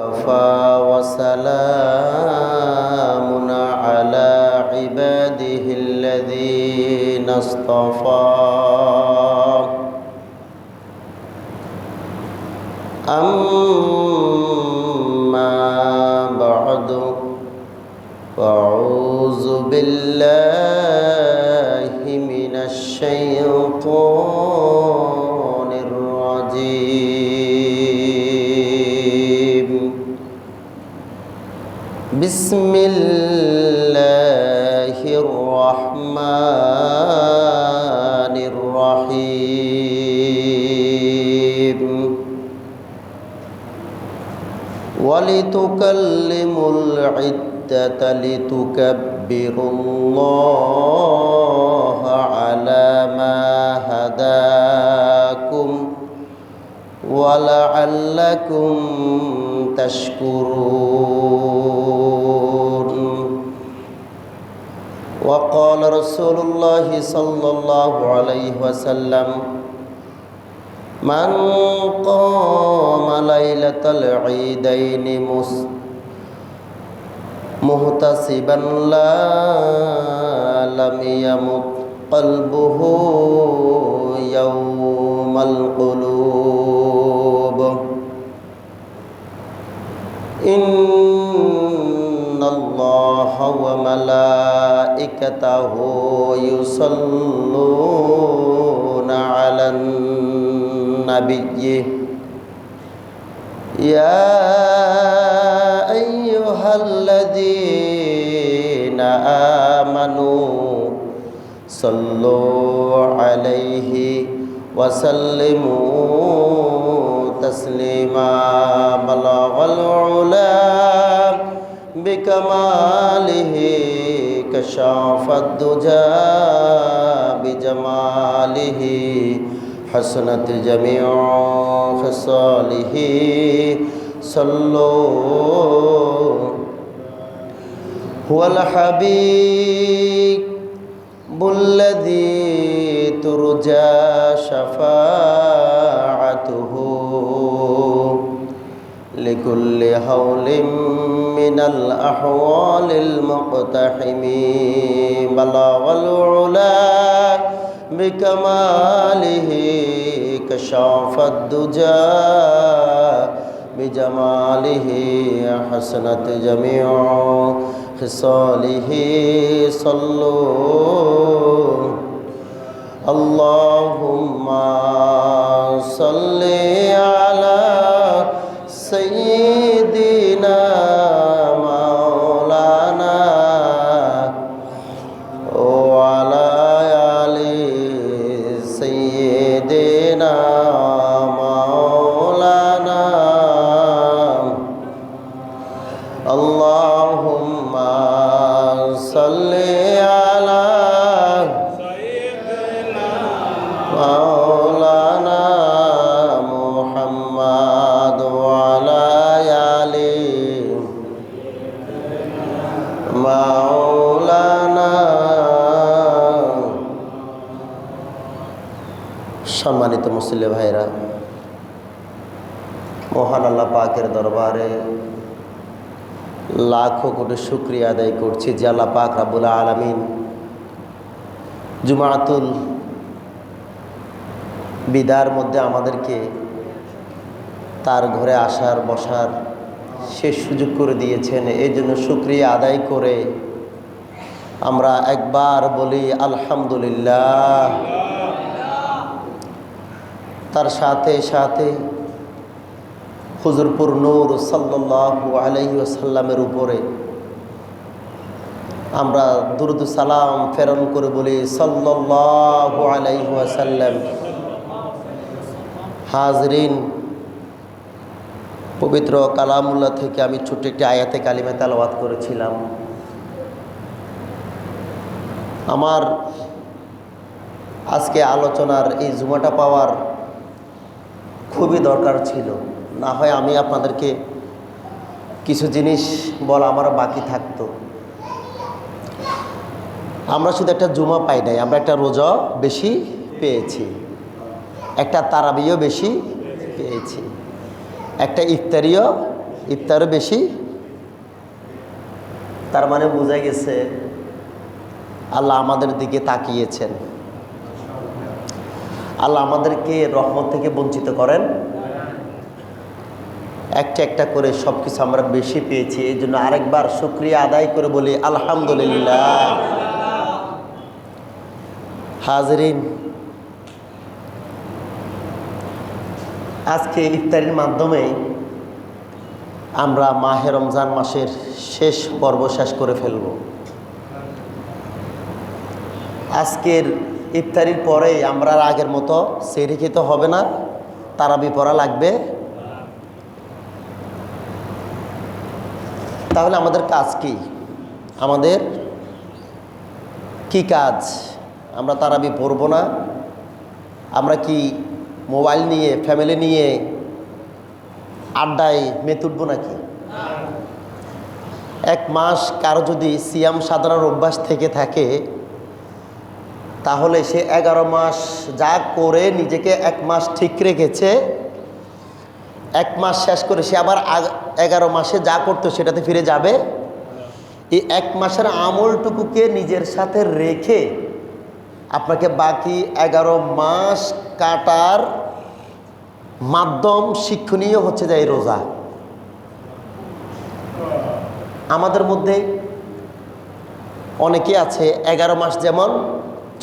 وكفى وسلام على عباده الذين اصطفى أما بعد فأعوذ بالله من الشيطان الرجيم بسم الله الرحمن الرحيم ولتكلموا العدة لتكبروا الله على ما هداكم ولعلكم تشكرون وقال رسول الله صلى الله عليه وسلم من قام ليلة العيدين محتسبا لم يمت قلبه يوم القلوب إن الله وملائكته يصلون على النبي يا أيها الذين آمنوا صلوا عليه وسلموا تسليما بلغ العلا بكماله كشف الدجى بجماله حسنت جميع خصاله صلوا هو الحبيب الذي ترجى شفاعته لكل هول من الأحوال المقتحم بلغ العلا بكماله كشف الدجى بجماله حسنت جميع خصاله صلوا اللهم صل على سيدنا مولانا وعلى آل سيدنا مولانا اللهم صل على سيدنا مولانا محمد وعلى آل مولانا সম্মানিত মুসলিম ভাইরা, মহান আল্লাহ পাকের দরবারে লাখো কোটি শুকরিয়া আদায় করছি যে আল্লাহ পাক রাব্বুল আলামিন জুমাতুল বিদার মধ্যে আমাদেরকে তার ঘরে আসার বসার শেষ সুযোগ করে দিয়েছেন। এই জন্য শুকরিয়া আদায় করে আমরা একবার বলি আলহামদুলিল্লাহ। তার সাথে সাথে হুজুরপুর নূর সাল্লাল্লাহু আলাইহি ওয়াসাল্লামের উপরে আমরা দুরূদ সালাম প্রেরণ করে বলি সাল্লাল্লাহু আলাইহি ওয়াসাল্লাম। হাজরিন, পবিত্র কালামুল্লাহ থেকে আমি ছোট্ট একটি আয়াতে কালিমা তেলাওয়াত করেছিলাম। আমার আজকে আলোচনার এই জুমাটা পাওয়ার খুবই দরকার ছিল, না হয় আমি আপনাদেরকে কিছু জিনিস বলা আমার বাকি থাকতো। আমরা শুধু একটা জুমা পাই নাই, আমরা একটা রোজা বেশি পেয়েছি, একটা তারাবিও বেশি পেয়েছি, একটা ইফতারিও ইফতারও বেশি। তার মানে বোঝা গেছে আল্লাহ আমাদের দিকে তাকিয়েছেন, আল্লাহ আমাদেরকে রহমত থেকে বঞ্চিত করেন। একটা একটা করে সব কিছু আমরা বেশি পেয়েছি, এই জন্য আরেকবার শুকরিয়া আদায় করে বলি আলহামদুলিল্লাহ। হাজরিন, আজকে ইফতারির মাধ্যমে আমরা মাহে রমজান মাসের শেষ পর্ব শেষ করে ফেলব। আজকের ইফতারির পরে আমরা আগের মতো সেহরি খেতে হবে না, তারাবি পড়া লাগবে। তাহলে আমাদের কাজ কি? আমাদের কি কাজ? আমরা তারাবি পড়ব না, আমরা কি মোবাইল নিয়ে ফ্যামিলি নিয়ে আড্ডায় মেতে উঠবো নাকি? এক মাস কারো যদি সিয়াম সাধনার অভ্যাস থেকে থাকে, তাহলে সে 11 মাস যা করে নিজেকে এক মাস ঠিক রেখেছে, এক মাস শেষ করে সে আবার 11 মাসে যা করতো সেটাতে ফিরে যাবে। এই এক মাসের আমলটুকুকে নিজের সাথে রেখে আপনাকে বাকি 11 মাস কাটার মাধ্যম শিক্ষণীয় হচ্ছে যে এই রোজা। আমাদের মধ্যে অনেকে আছে 11 মাস যেমন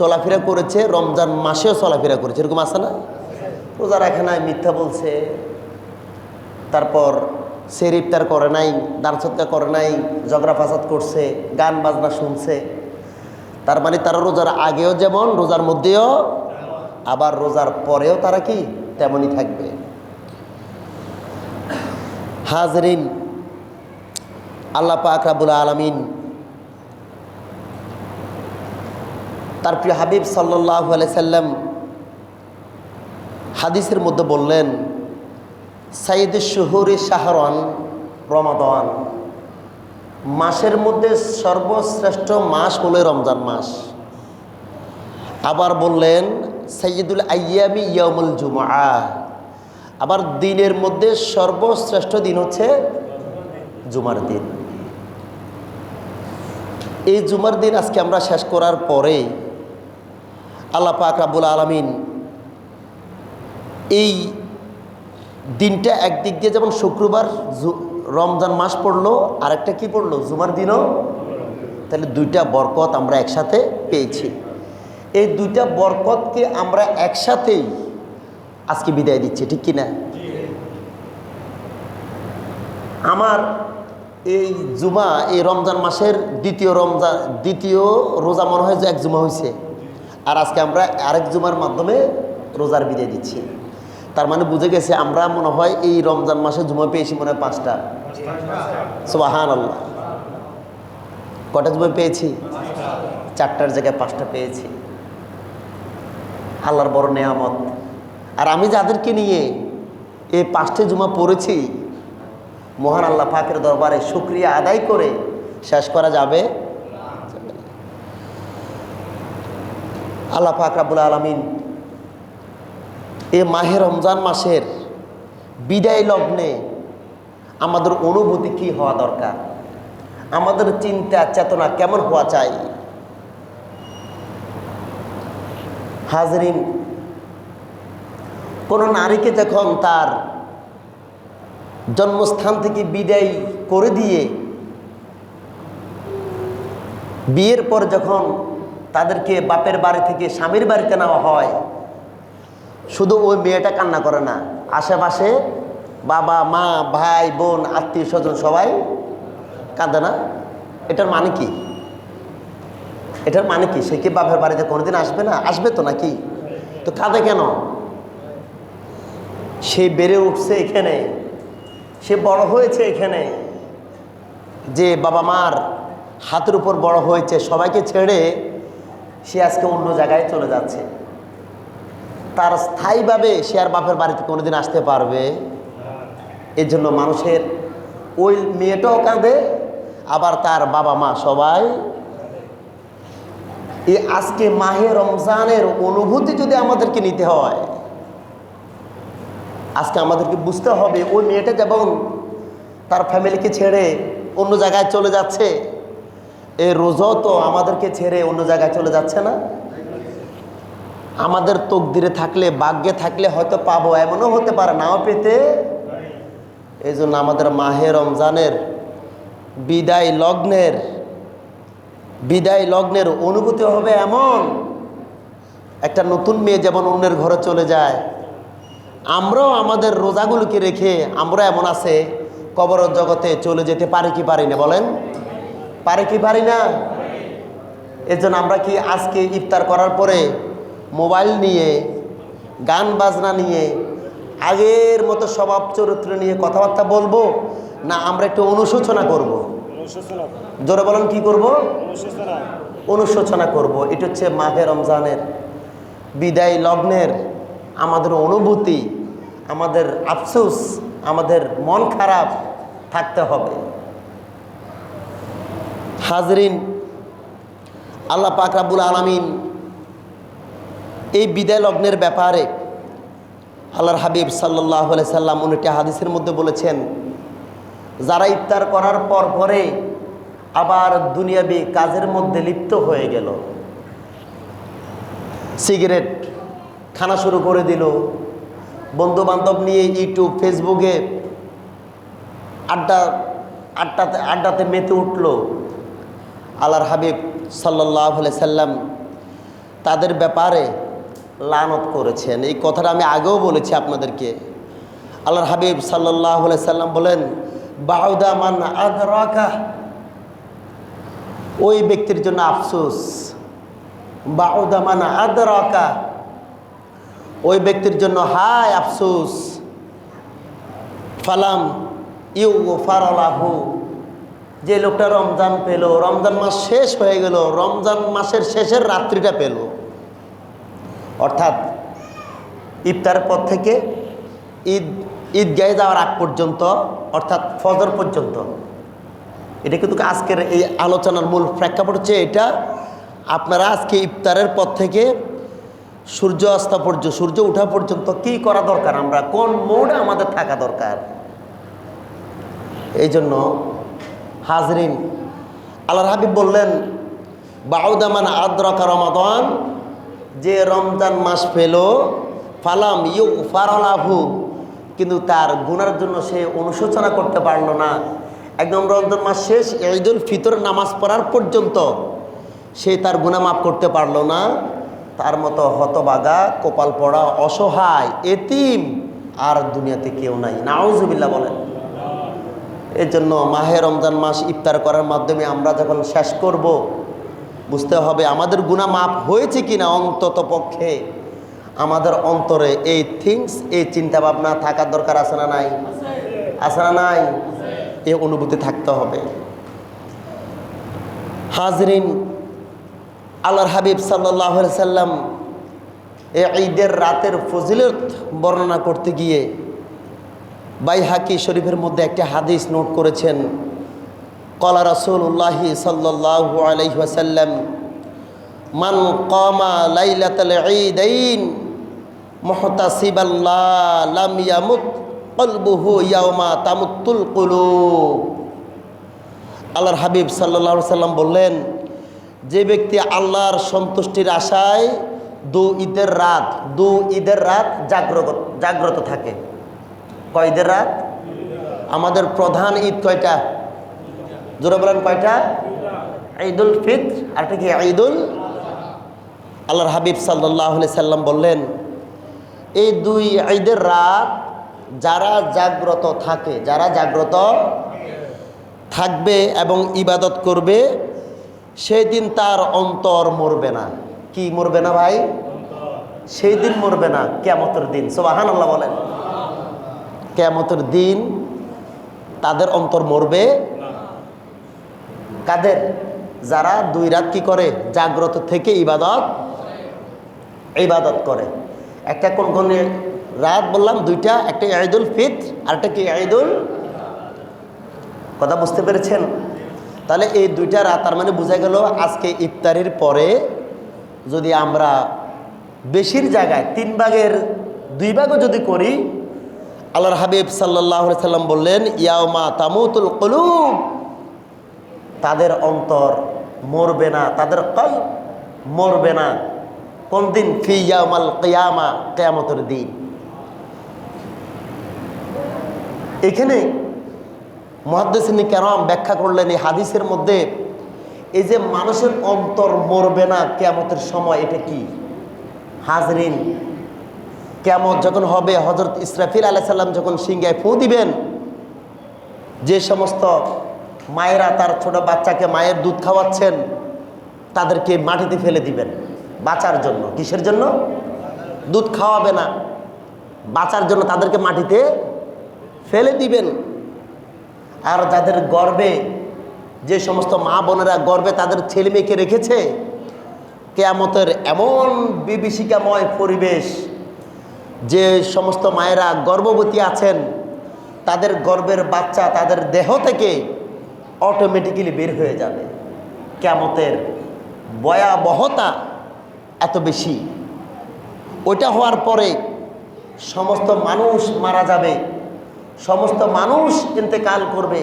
চলাফেরা করেছে, রমজান মাসেও চলাফেরা করেছে, এরকম আছে না? রোজা রাখে নাই, মিথ্যা বলছে, তারপর সেহরি ইফতার করে নাই, দান সদকা করে নাই, ঝগড়া ফাসাদ করছে, গান বাজনা শুনছে। তার মানে তারা রোজার আগেও যেমন, রোজার মধ্যেও, আবার রোজার পরেও তারা কি তেমনই থাকবে। হাজরিন, আল্লাহ পাক রব্বুল আলামিন তার প্রিয় হাবিব সাল্লাল্লাহু আলাইহি সাল্লাম হাদিসের মধ্যে বললেন, সাইয়্যিদুশ শুহুরি শাহরান রমাদান, মাসের মধ্যে সর্বশ্রেষ্ঠ মাস হলো রমজান মাস। আবার বললেন সাইয়্যিদুল আইয়ামি ইয়াউমুল জুমআ, আবার দিনের মধ্যে সর্বশ্রেষ্ঠ দিন হচ্ছে জুমার দিন। এই জুমার দিন আজকে আমরা শেষ করার পরে আল্লাহ পাক রব্বুল আলামিন এই দিনটা একদিক দিয়ে যেমন শুক্রবার রমজান মাস পড়লো, আরেকটা কি পড়লো? জুমার দিনও। তাহলে দুইটা বরকত আমরা একসাথে পেয়েছি। এই দুইটা বরকতকে আমরা একসাথেই আজকে বিদায় দিচ্ছি, ঠিক কিনা? আমার এই জুমা, এই রমজান মাসের দ্বিতীয় রোজা মনে হয় যে এক জুমা হয়েছে, আর আজকে আমরা আরেক জুমার মাধ্যমে রোজার বিদায় দিচ্ছি। তার মানে বুঝে গেছে আমরা মনে হয় এই রমজান মাসে জুমা পেয়েছি মনে হয় 5টা। সুবহানাল্লাহ। কটা জুমা পেয়েছি? 4টার জায়গায় 5টা পেয়েছি। আল্লাহর বড় নেয়ামত। আর আমি যাদেরকে নিয়ে এই 5টে জুমা পড়েছি, মহান আল্লাহ পাকের দরবারে শুকরিয়া আদায় করে শেষ করা যাবে? আল্লাহ পাক রব্বুল আলামিন এই মাহে রমজান মাসের বিদায় লগ্নে আমাদের অনুভূতি কি হওয়া দরকার, আমাদের চিন্তা চেতনা কেমন হওয়া চাই? হাজরিন, কোনো নারীকে যখন তার জন্মস্থান থেকে বিদায় করে দিয়ে বিয়ের পর যখন তাদেরকে বাপের বাড়ি থেকে স্বামীর বাড়িতে নেওয়া হয়, শুধু ওই মেয়েটা কান্না করে না, আশেপাশে বাবা মা ভাই বোন আত্মীয় স্বজন সবাই কাঁদে না? এটার মানে কি? এটার মানে কি? সে কি বাপের বাড়িতে কোনোদিন আসবে না? আসবে তো নাকি? তো কাঁদে কেন? সে বেড়ে উঠছে এখানে, সে বড় হয়েছে এখানে, যে বাবা মার হাতের উপর বড় হয়েছে, সবাইকে ছেড়ে সে আজকে অন্য জায়গায় চলে যাচ্ছে। তার স্থায়ীভাবে সে আর বাপের বাড়িতে কোনোদিন আসতে পারবে? এর জন্য মানুষের ওই মেয়েটাও কাঁদে, আবার তার বাবা মা সবাই। এই আজকে মাহে রমজানের অনুভূতি যদি আমাদেরকে নিতে হয়, আজকে আমাদেরকে বুঝতে হবে ওই মেয়েটা যেমন তার ফ্যামিলিকে ছেড়ে অন্য জায়গায় চলে যাচ্ছে। এই রোজাও তো আমাদেরকে ছেড়ে অন্য জায়গায় চলে যাচ্ছে না? আমাদের তকদিরে থাকলে, ভাগ্যে থাকলে হয়তো পাবো, এমনও হতে পারে নাও পেতে। এই জন্য আমাদের মাহে রমজানের বিদায় লগ্নের অনুভূতি হবে এমন, একটা নতুন মেয়ে যেমন অন্যের ঘরে চলে যায়, আমরাও আমাদের রোজাগুলোকে রেখে আমরা এমন আছে কবরের জগতে চলে যেতে পারি কি পারি না? বলেন, পারি কি পারি না? এর জন্য আমরা কি আজকে ইফতার করার পরে মোবাইল নিয়ে, গান বাজনা নিয়ে, আগের মতো স্বভাব চরিত্র নিয়ে কথাবার্তা বলবো, না আমরা একটু অনুশোচনা করব? জোরে বলেন, কি করব? অনুশোচনা করব। এটা হচ্ছে মাহে রমজানের বিদায় লগ্নের আমাদের অনুভূতি, আমাদের আফসোস, আমাদের মন খারাপ থাকতে হবে। হাজরিন, আল্লাহ পাক রব্বুল আলামিন এই বিদায় লগ্নের ব্যাপারে আল্লাহর হাবিব সাল্লাল্লাহু আলাইহি সাল্লাম উনি হাদিসের মধ্যে বলেছেন, যারা ইফতার করার পরে আবার দুনিয়াবি কাজের মধ্যে লিপ্ত হয়ে গেল, সিগারেট খানা শুরু করে দিল, বন্ধু বান্ধব নিয়ে ইউটিউব ফেসবুকে আড্ডাতে মেতে উঠল, আল্লাহর হাবিব সাল্লাল্লাহু আলাইহি সাল্লাম তাদের ব্যাপারে লানত করেছেন। এই কথাটা আমি আগেও বলেছি আপনাদেরকে। আল্লাহর হাবিব সাল্লাল্লাহু আলাইহি সাল্লাম বলেন, বাউদা মান আদরাকা, ওই ব্যক্তির জন্য আফসোস। বাউদা মান আদরাকা, ওই ব্যক্তির জন্য হায় আফসোস। ফালাম ইউগফার লাহু, যে লোকটা রমজান পেল, রমজান মাস শেষ হয়ে গেল, রমজান মাসের শেষের রাত্রিটা পেল, অর্থাৎ ইফতারের পর থেকে ঈদগাহে যাওয়ার আগ পর্যন্ত, অর্থাৎ ফজর পর্যন্ত। এটা কিন্তু আজকের এই আলোচনার মূল প্রেক্ষাপট হচ্ছে এটা। আপনারা আজকে ইফতারের পর থেকে সূর্য অস্ত পর্যন্ত, সূর্য ওঠা পর্যন্ত কি করা দরকার, আমরা কোন মোডে আমাদের থাকা দরকার। এই জন্য হাজরিন, আল্লাহর হাবিব বললেন, বাউদা মান আদরাকা রমাদান, যে রমজান মাস পেল, ফালাম ইউগফার লাহু, কিন্তু তার গুনার জন্য সে অনুশোচনা করতে পারল না। একদম রমজান মাস শেষ, ঈদুল ফিতর নামাজ পড়ার পর্যন্ত সে তার গুনাহ মাফ করতে পারল না। তার মতো হতবাগা, কপাল পড়া, অসহায়, এতিম আর দুনিয়াতে কেউ নাই। নাউজুবিল্লাহ বলেন। এর জন্য মাহে রমজান মাস ইফতার করার মাধ্যমে আমরা যখন শেষ করব, বুঝতে হবে আমাদের গুনাহ মাফ হয়েছে কিনা। অন্তত পক্ষে আমাদের অন্তরে এই থিংস, এই চিন্তা ভাবনা থাকার দরকার আছে না নাই? আছে না নাই? এই অনুভূতি থাকতে হবে। হাজরিন, আল্লাহর হাবিব সাল্লাল্লাহু আলাইহি সাল্লাম এই ঈদের রাতের ফজিলত বর্ণনা করতে গিয়ে বাইহাকি শরীফের মধ্যে একটা হাদিস নোট করেছেন। ক্বালা রাসূলুল্লাহি সাল্লাল্লাহু আলাইহি ওয়াসাল্লাম, মান কামা লাইলাতাল ঈদাইন মুহতাসিবাল্লাহ লাম ইয়ামুত কলবুহু ইয়াওমা তামুতুল কুলুব। আল্লাহর হাবিব সাল্লাল্লাহু আলাইহি সাল্লাম বললেন, যে ব্যক্তি আল্লাহর সন্তুষ্টির আশায় দু ঈদের রাত জাগ্রত থাকে। কয় ঈদের রাত? আমাদের প্রধান ঈদ কয়টা? জোরে বলেন, কয়টা? ঈদুল ফিতর আর একটা কি ঈদুল। আল্লাহর হাবিব সাল্লাল্লাহু আলাইহি সাল্লাম বললেন, এই দুই ঈদের রাত যারা জাগ্রত থাকে, যারা জাগ্রত থাকবে এবং ইবাদত করবে, সেই দিন তার অন্তর মরবে না। কি মরবে না ভাই? সেই দিন মরবে না, কিয়ামতের দিন। সুবহানাল্লাহ বলেন। কিয়ামতের দিন তাদের অন্তর মরবে। কাদের? যারা দুই রাত কি করে? জাগ্রত থেকে ইবাদত করে। একটা কোন রাত বললাম? দুইটা, একটা ঈদুল ফিতর আর একটা কি ঈদুল। কথা বুঝতে পেরেছেন? তাহলে এই দুইটা রাত, তার মানে বোঝা গেল আজকে ইফতারির পরে যদি আমরা বেশির জায়গায় 3 ভাগের 2 ভাগও যদি করি, আল্লাহর হাবিব সাল্লাল্লাহু আলাইহি সাল্লাম বললেন, ইয়াউমা তামুতুল কুলুব, তাদের অন্তর মরবে না, তাদের কলব মরবে না। কোন দিন? ফি ইয়াউমাল কিয়ামা, কিয়ামতের দিন। এখানে মুহাদ্দিসিন কেরাম ব্যাখ্যা করলেন এই হাদিসের মধ্যে, এই যে মানুষের অন্তর মরবে না কিয়ামতের সময়, এটা কি? হাজরিন, কিয়ামত যখন হবে, হযরত ইসরাফিল আলাইহিস সালাম যখন সিংহায় ফু দিবেন, যে সমস্ত মায়েরা তার ছোট বাচ্চাকে মায়ের দুধ খাওয়াচ্ছেন তাদেরকে মাটিতে ফেলে দিবেন বাঁচার জন্য। কিসের জন্য? দুধ খাওয়াবে না, বাঁচার জন্য তাদেরকে মাটিতে ফেলে দিবেন। আর যাদের গর্ভে, যে সমস্ত মা বোনেরা গর্ভে তাদের ছেলে মেয়েকে রেখেছে, কিয়ামতের এমন বিভীষিকাময় পরিবেশ, যে সমস্ত মায়েরা গর্ভবতী আছেন তাদের গর্ভের বাচ্চা তাদের দেহ থেকে অটোমেটিক্যালি বের হয়ে যাবে। কিয়ামতের ভয়াবহতা এত বেশি। ওইটা হওয়ার পরে সমস্ত মানুষ মারা যাবে, সমস্ত মানুষ ইন্তেকাল করবে,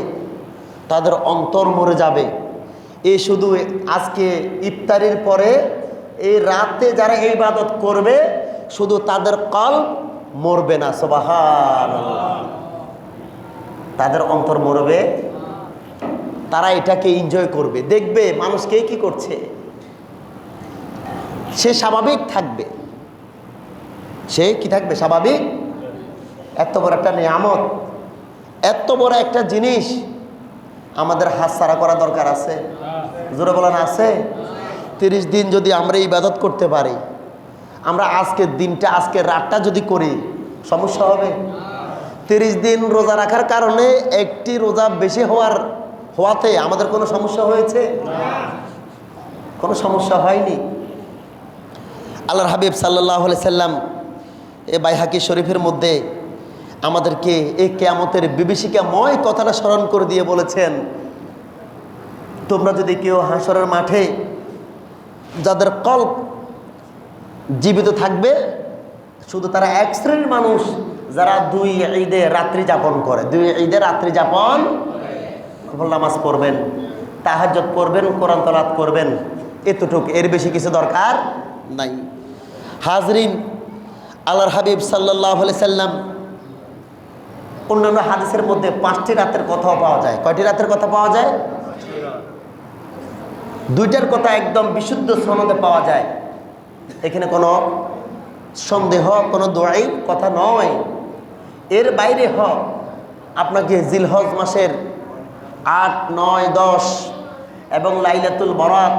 তাদের অন্তর মরে যাবে। এই শুধু আজকে ইফতারির পরে এই রাতে যারা এই ইবাদত করবে, শুধু তাদের কলব মরবে না, সুবহানাল্লাহ, তাদের অন্তর মরবে। তারা এটাকে এনজয় করবে, দেখবে মানুষকে কি করছে, সে স্বাভাবিক থাকবে। সে কি থাকবে? স্বাভাবিক। এত বড় একটা নিয়ামত, এত বড় একটা জিনিস আমাদের হাতছাড়া করা দরকার আছে? জোরে বলেন, আছে? 30 দিন যদি আমরা ইবাদত করতে পারি, আমরা আজকের দিনটা, আজকের রাতটা যদি করি, সমস্যা হবে? 30 দিন রোজা রাখার কারণে একটি রোজা বেশি হওয়াতে আমাদের কোনো সমস্যা হয়েছে? কোনো সমস্যা হয়নি। আল্লাহর হাবিব সাল্লাল্লাহু আলাইহি সাল্লাম এ বাইহাকি শরীফের মধ্যে আমাদেরকে এই কিয়ামতের বিভীষিকাময় কথাটা স্মরণ করে দিয়ে বলেছেন, তোমরা যদি কেউ হাসরের মাঠে, যাদের কলব জীবিত থাকবে, শুধু তারা এক শ্রেণীর মানুষ যারা 2 ঈদে রাত্রি যাপন করে, 2 ঈদে রাত্রি যাপন, নামাজ পড়বেন, তাহাজ্জুদ পড়বেন, কোরআন তেলাওয়াত করবেন, এতটুকু, এর বেশি কিছু দরকার নাই। হাজরিন, আল্লাহর হাবিব সাল্লাল্লাহু আলাইহি সাল্লাম অন্যান্য হাদিসের মধ্যে 5টি রাতের কথাও পাওয়া যায়। কয়টি রাতের কথা পাওয়া যায়? 2টার কথা একদম বিশুদ্ধ সনদে পাওয়া যায়। এখানে কোনো সন্দেহ, কোনো দোয়াই কথা নয়। এর বাইরে আপনাকে জিলহজ মাসের 8, 9, 10 এবং লাইলাতুল বরাত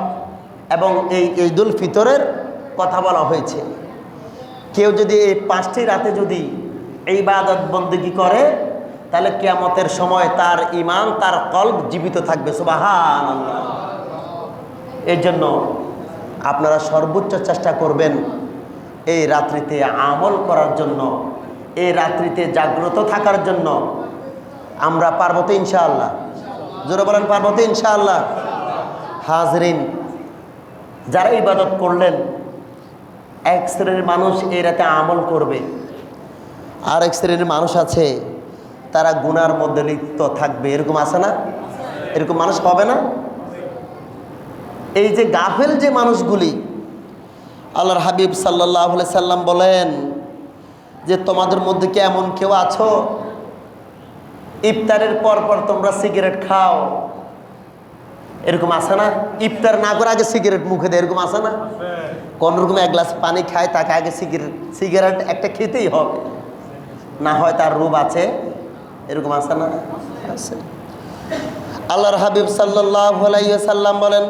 এবং এই ঈদুল ফিতরের কথা বলা হয়েছে। কেউ যদি এই 5টি রাতে যদি এই ইবাদত বন্দেগী করে, তাহলে কিয়ামতের সময় তার ঈমান, তার কলব জীবিত থাকবে, সুবহানাল্লাহ। এর জন্য আপনারা সর্বোচ্চ চেষ্টা করবেন এই রাত্রিতে আমল করার জন্য, এই রাত্রিতে জাগ্রত থাকার জন্য। আমরা পারবো তো ইনশাআল্লাহ? জোরে বলেন, পারবো তো ইনশাআল্লাহ? হাজরিন, যারা ইবাদত করলেন, এক শ্রেণীর মানুষ এই রাতে আমল করবে, আর এক শ্রেণীর মানুষ আছে তারা গুনার মধ্যে লিপ্ত থাকবে। এরকম আছে না? এরকম মানুষ পাবে না? এই যে গাফেল যে মানুষগুলি, আল্লাহর হাবিব সাল্লাল্লাহু আলাইহি সাল্লাম বলেন যে তোমাদের মধ্যে কি এমন কেউ আছো ইফতারের পর তোমরা সিগারেট খাও? এরকম আছে না? ইফতার না করে আগে সিগারেট মুখে দেয়, এরকম আছে না? কোন রকম 1 গ্লাস পানি খায়, তাকে আগে সিগারেট একটা খেতেই হবে, না হয় তার রূপ আছে। এরকম আছে না? আছে। আল্লাহর হাবিব সাল্লাল্লাহু আলাইহি সাল্লাম বলেন,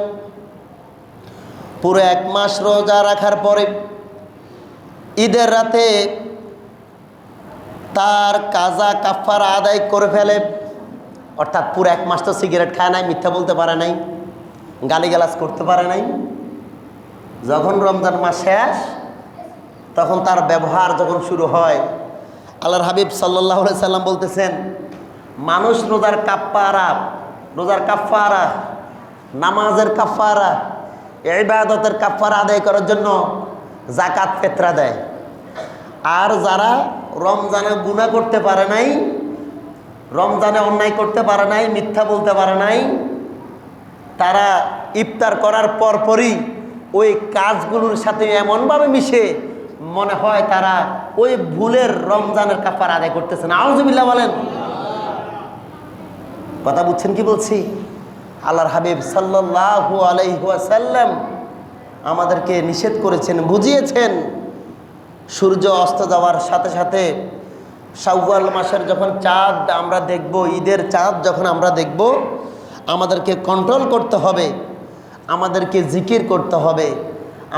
পুরো 1 মাস রোজা রাখার পরে ঈদের রাতে তার কাজা কাফারা আদায় করে ফেলে, অর্থাৎ পুরো 1 মাস তো সিগারেট খায় নাই, মিথ্যা বলতে পারে নাই, গালিগালাজ করতে পারে নাই। যখন রমজান মাস শেষ, তখন তার ব্যবহার যখন শুরু হয়, আল্লাহর হাবিব সাল্লাল্লাহু আলাইহি সাল্লাম বলতেছেন, মানুষ রোজার কাফারা, নামাজের কাফারা, ইবাদতের কাফারা আদায় করার জন্য যাকাত ফিতরা দেয়। আর যারা রমজানে গুনাহ করতে পারে নাই, রমজানে অন্যায় করতে পারে নাই, মিথ্যা বলতে পারে নাই, তারা ইফতার করার পরপরই ওই কাজগুলোর সাথে এমনভাবে মিশে মনে হয় তারা ওই ভুলের রমজানের কাফারা আদায় করতেছে না। আউযুবিল্লাহ বলেন। কথা বুঝছেন কি বলছি? আল্লাহর হাবিব সাল্লাল্লাহু আলাইহি ওয়াসাল্লাম আমাদেরকে নিষেধ করেছেন, বুঝিয়েছেন। সূর্য অস্ত যাওয়ার সাথে সাথে শাওয়াল মাসের যখন চাঁদ আমরা দেখব, ঈদের চাঁদ যখন আমরা দেখব, আমাদেরকে কন্ট্রোল করতে হবে, আমাদেরকে জিকির করতে হবে,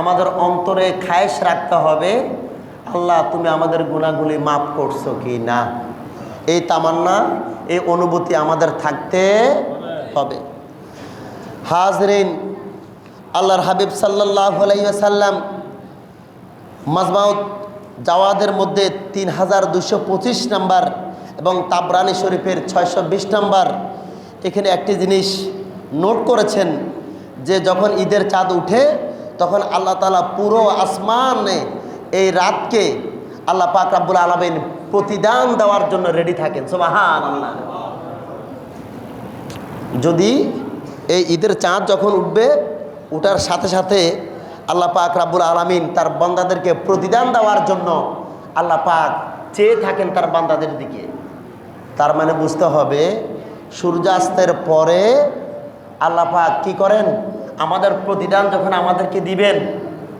আমাদের অন্তরে খায়েশ রাখতে হবে, আল্লাহ তুমি আমাদের গুনাহগুলি মাফ করছো কি না। এই তামান্না, এই অনুভূতি আমাদের থাকতে হবে। হাজরিন, আল্লাহর হাবিব সাল্লাল্লাহু আলাইহি ওয়াসাল্লাম মাজমাউত জাওয়াদের মধ্যে 3225 নাম্বার এবং তাবরানি শরীফের 620 নাম্বার এখানে একটি জিনিস নোট করেছেন যে যখন ঈদের চাঁদ উঠে তখন আল্লাহ তাআলা পুরো আসমানে এই রাতকে আল্লাহ পাক রব্বুল আলামিন প্রতিদান দেওয়ার জন্য রেডি থাকেন। সুবহানাল্লাহ। যদি এই ঈদের চাঁদ যখন উঠবে, উঠার সাথে সাথে আল্লাহ পাক রব্বুল আলামিন তার বান্দাদেরকে প্রতিদান দেওয়ার জন্য আল্লাহ পাক চেয়ে থাকেন তার বান্দাদের দিকে। তার মানে বুঝতে হবে সূর্যাস্তের পরে আল্লাহ পাক কি করেন, আমাদের প্রতিদান যখন আমাদেরকে দিবেন,